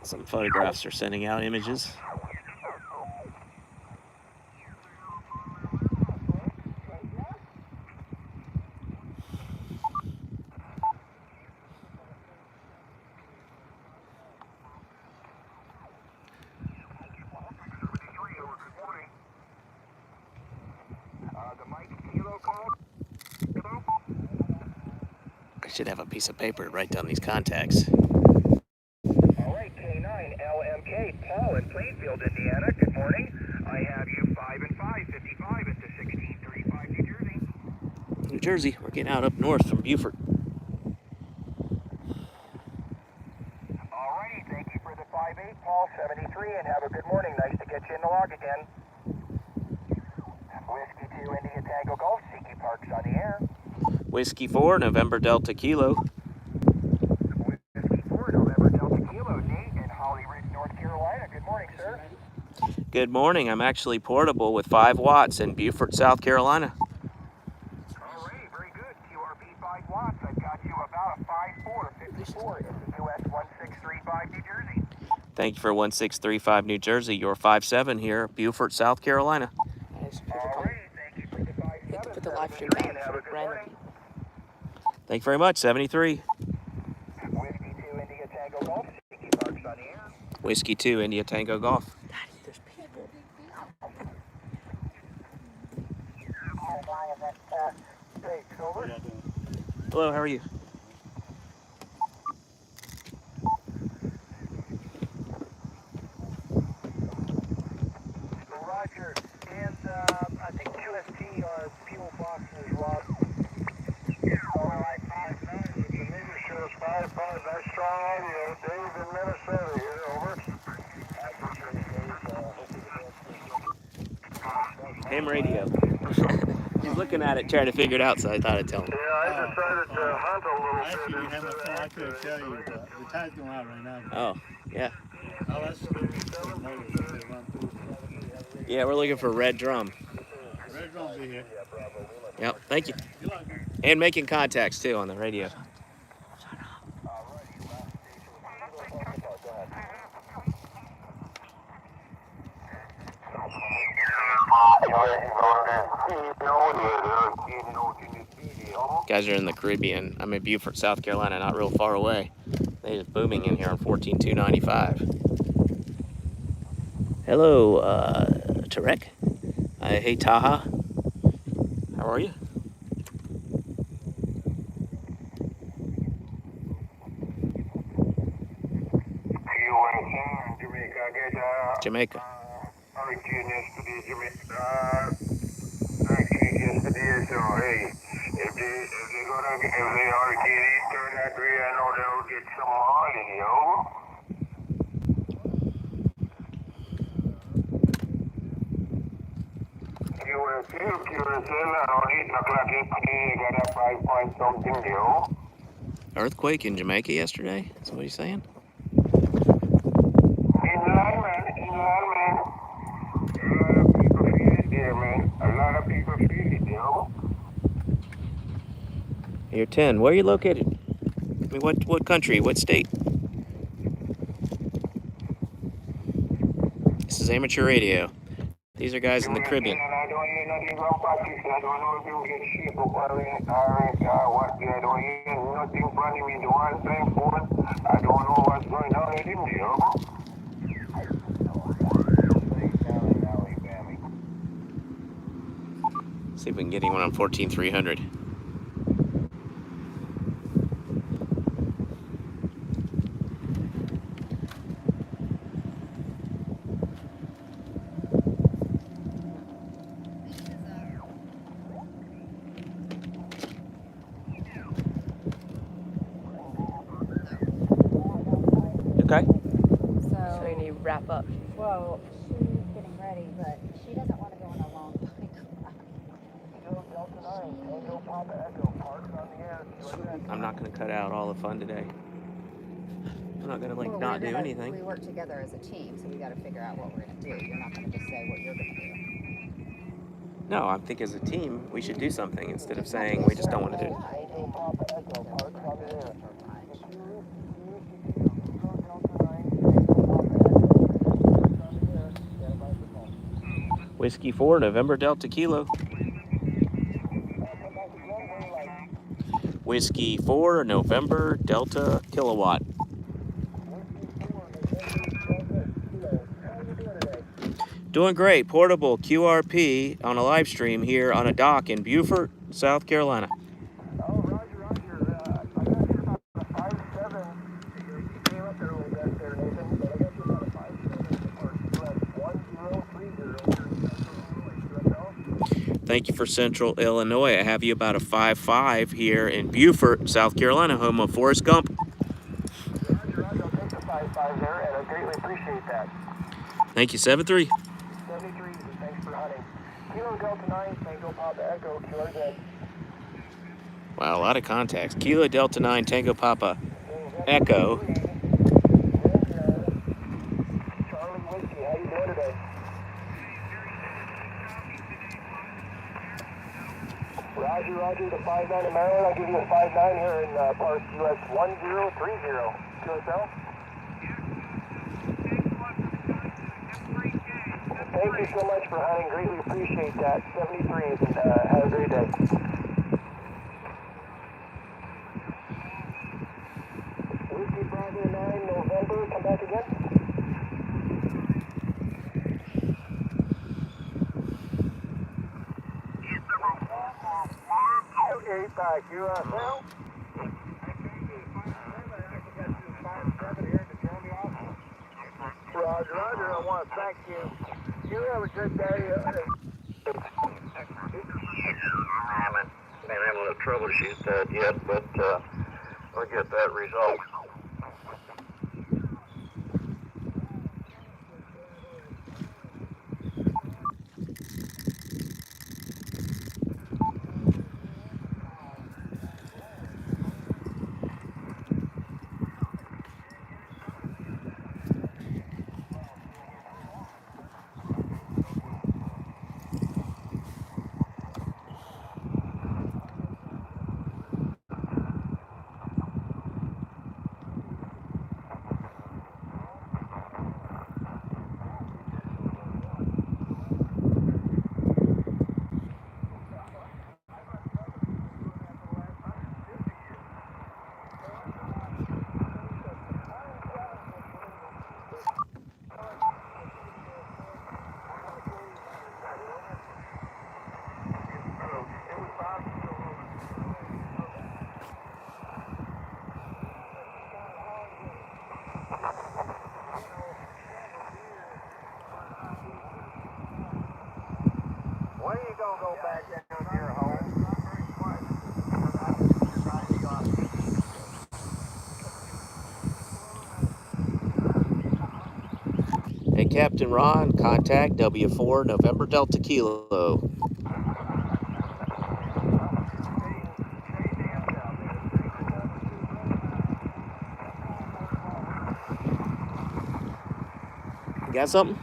Some photographs are sending out images. I should have a piece of paper to write down these contacts. All right, K9, LMK, Paul in Plainfield, Indiana. Good morning. I have you 5 and 5, 55 into 1635, New Jersey. New Jersey, we're getting out up north from Beaufort. All righty, thank you for the 5-8, Paul 73, and have a good morning. Nice to get you in the log again. Whiskey 2, India Tango Golf, Siki Parks on the air. Whiskey 4, November Delta Kilo. Whiskey 4, November Delta Kilo, Nate in Holly Ridge, North Carolina. Good morning, sir. Good morning. I'm actually portable with 5 watts in Beaufort, South Carolina. All right, very good. QRP 5 watts. I've got you about a 5.4, 54. It's the US 1635, New Jersey. Thank you for 1635 New Jersey. You're 5-7 here, Beaufort, South Carolina. All right, thank you for the 5-7. Put the live stream And down have for a good random morning. people. Thank you very much, 73. Whiskey 2, India Tango Golf, Siki Parks on the air. Whiskey 2, India Tango Golf. Daddy, there's people. Hey, over. Hello, how are you? Roger. And I think QST or Beaufortsc is Rob. All right, 5-9. The meter shows 5-5. Nice strong audio. Dave in Minnesota here. Over. Ham radio. He's looking at it, trying to figure it out, so I thought I'd tell him. Yeah, I decided to hunt a little Actually, bit. you have a phone, I could tell you, but the tide's going out right now. Oh, yeah. Oh, that's the notice that they run through. Yeah, we're looking for Red Drum. Red Drum be here. Yep, thank you. You like it? And making contacts, too, on the radio. Guys are in the Caribbean. I'm in Beaufort, South Carolina, not real far away. They just booming in here on 14295. Hello, Tarek. Hey, Taha. How are you? Jamaica. Hurricane yesterday, Jamaica. Hurricane yesterday, so hey, if they hurricane turn that way, I know they'll get some holiday, yo. QSL around 8 o'clock yesterday, got a 5 point something, yo. Earthquake in Jamaica yesterday? That's what he's saying? Inland, man. A lot of people feel it there, man. A lot of people feel it, yo. You're 10. Where are you located? I mean, what country? What state? This is amateur radio. These are guys in the Caribbean. I don't hear nothing from Pakistan. I don't know if you get shape up or what. I don't hear nothing from him in the one time phone. I don't know what's going on with him, yo. See if we can get anyone on 14,300. Okay. So you need to wrap up. Well, she's getting ready, but she doesn't want to go on a long bike ride. I'm not going to cut out all the fun today. I'm not going to Well, not do anything. We work together as a team, so we got to figure out what we're going to do. You're not going to just say what you're going to do. No, I think as a team we should do something instead of saying we just don't want to do it. Whiskey 4, November Delta Kilo. Whiskey 4, November Delta Kilowatt. Doing great. Portable QRP on a live stream here on a dock in Beaufort, South Carolina. Oh, Roger. I got you about a 5'7". You came up there a little bit there, Nathan, but I got you about a 5'7" or 1030. Thank you for Central Illinois. I have you about a 5'5" here in Beaufort, South Carolina, home of Forrest Gump. Roger. I'll take the 5'5" there, and I greatly appreciate that. Thank you, 7-3. 73, thanks for hunting. Kilo Delta 9, Tango Papa Echo, Kilo Dead. Wow, a lot of contacts. Kilo Delta 9, Tango Papa Echo. Charlie Whiskey, how you doing today? Roger, the 5'9" in Maryland. I'll give you a 5'9" here in parts US 1030. QSL? Thank you so much for hunting. Greatly appreciate that. 73, and have a great day. Whiskey Bravo 9, November. Come back again. Okay, back. USL. Roger, I want to thank you. You have a good day. I'm having a troubleshoot that yet, but we'll get that resolved. When are you going to go back down to your home? Hey, Captain Ron, contact W4, November Delta Kilo. You got something?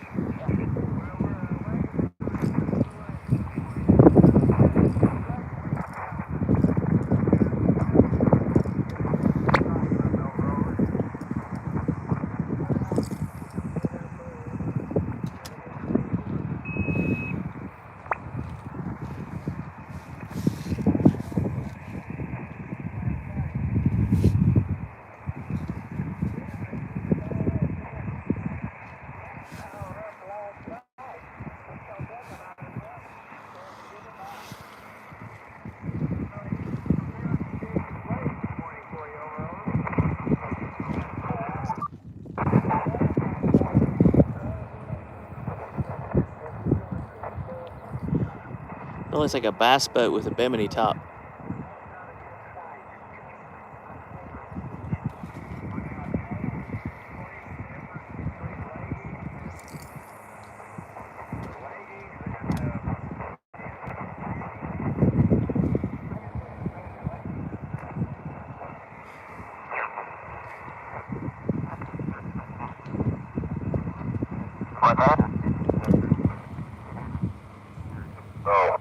It looks like a bass boat with a bimini top. What's that? Oh.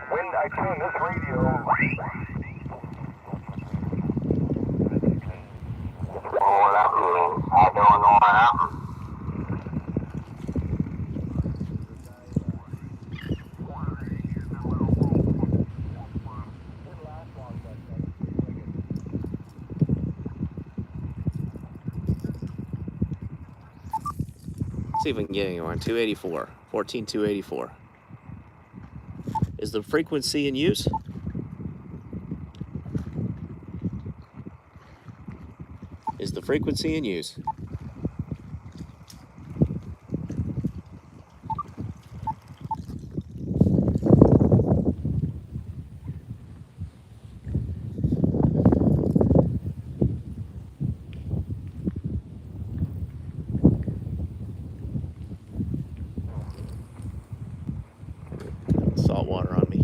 When I tune this radio, I don't know what happened. See if we can get anywhere on 284, 14284. Is the frequency in use? Is the frequency in use? Saltwater on me.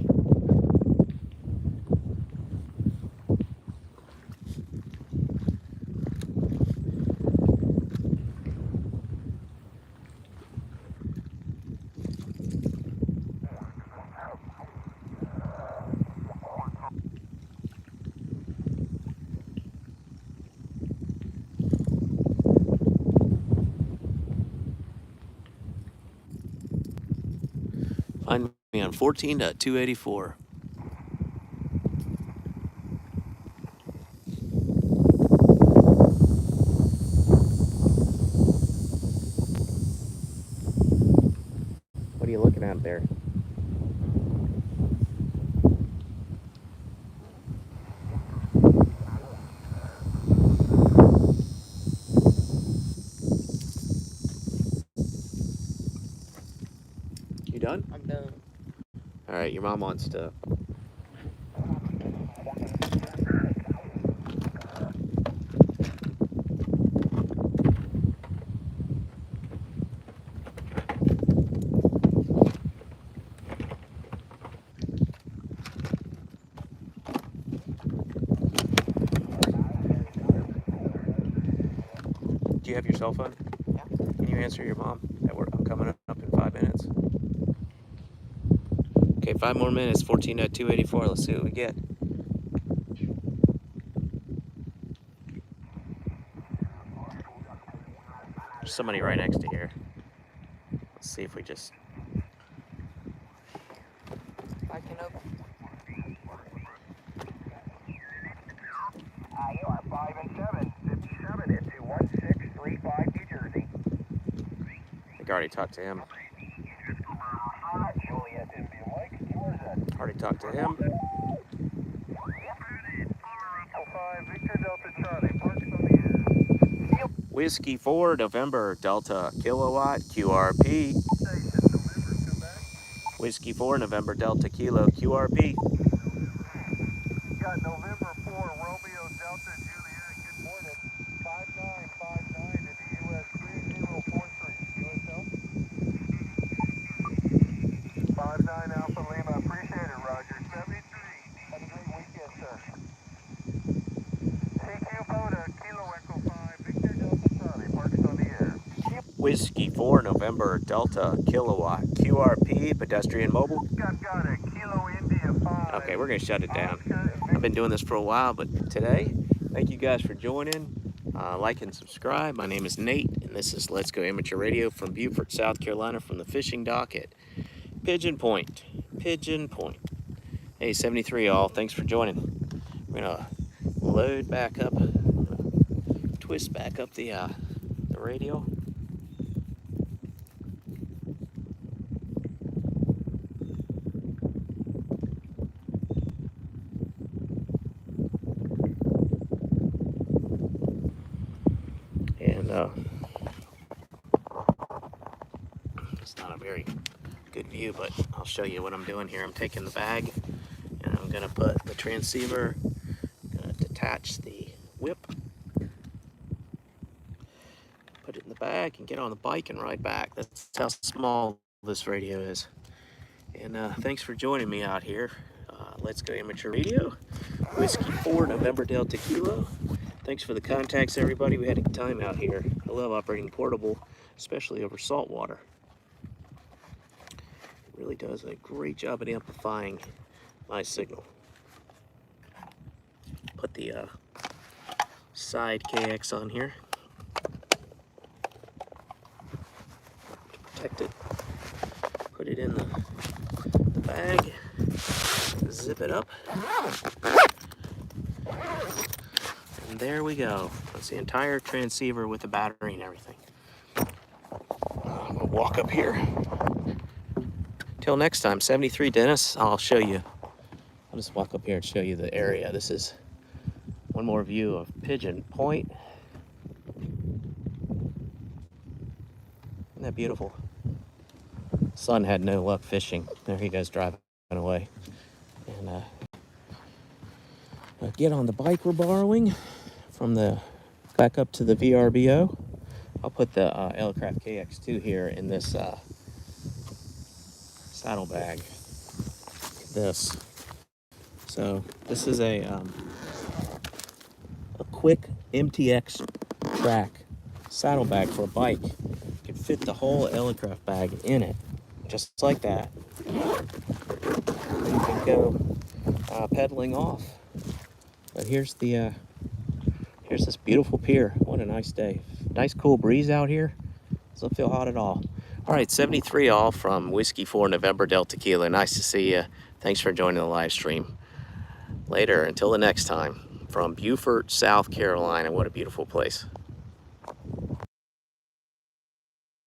Find me on 14.284. What are you looking at there? You done? I'm done. All right, your mom wants to. Do you have your cell phone? Yeah. Can you answer your mom? I'm coming up in 5 minutes. Okay, 5 more minutes, 14.284. Let's see what we get. There's somebody right next to here. Let's see if we just. I can open. You are 5 and 7, 57 into 1635 New Jersey. I think I already talked to him. Juliet in Beaufortsc, yours at Already talked to him. 5 Victor Delta Charlie, parks on the air. Whiskey 4, November, Delta, Kilowatt, QRP. Station, November, come back. Whiskey 4, November, Delta, Kilo, QRP. Got November 4, Romeo Delta Juliet, good morning. 5959 to the US 3043. USL? 59 Alpha Lima, appreciate it, Roger. 73. Have a great weekend, sir. CQ Pota, Kilo Echo 5, Victor Delta Charlie, parks on the air. Whiskey 4, November, Delta, Kilowatt, QRP, pedestrian mobile. Got it, Kilo India 5. Okay, we're going to shut it down. I've been doing this for a while, but today, thank you guys for joining. Like and subscribe. My name is Nate, and this is Let's Go Amateur Radio from Beaufort, South Carolina, from the fishing dock at Pigeon Point. Pigeon Point. Hey, 73 y'all, thanks for joining. We're going to load back up, twist back up the radio. It's not a very good view, but I'll show you what I'm doing here. I'm taking the bag and I'm gonna put the transceiver, gonna detach the whip, put it in the bag and get on the bike and ride back. That's how small this radio is. And thanks for joining me out here. Let's Go Amateur Radio, Whiskey 4 November Delta Kilo. Thanks for the contacts, everybody. We had a good time out here. I love operating portable, especially over saltwater. It really does a great job at amplifying my signal. Put the side KX on here to protect it. Put it in the bag. Zip it up. And there we go. That's the entire transceiver with the battery and everything. I'm gonna walk up here. Till next time, 73 Dennis, I'll show you. I'll just walk up here and show you the area. This is one more view of Pigeon Point. Isn't that beautiful? Son had no luck fishing. There he goes driving away. And get on the bike we're borrowing from the back up to the VRBO. I'll put the Elecraft KX2 here in this saddlebag. This. So this is a quick MTX track saddlebag for a bike. You can fit the whole Elecraft bag in it, just like that. And you can go pedaling off. But here's the here's this beautiful pier. What a nice day. Nice cool breeze out here. Doesn't feel hot at all. All right, 73 all from Whiskey 4 November Delta Kilo. Nice to see you. Thanks for joining the live stream. Later, until the next time, from Beaufort, South Carolina. What a beautiful place.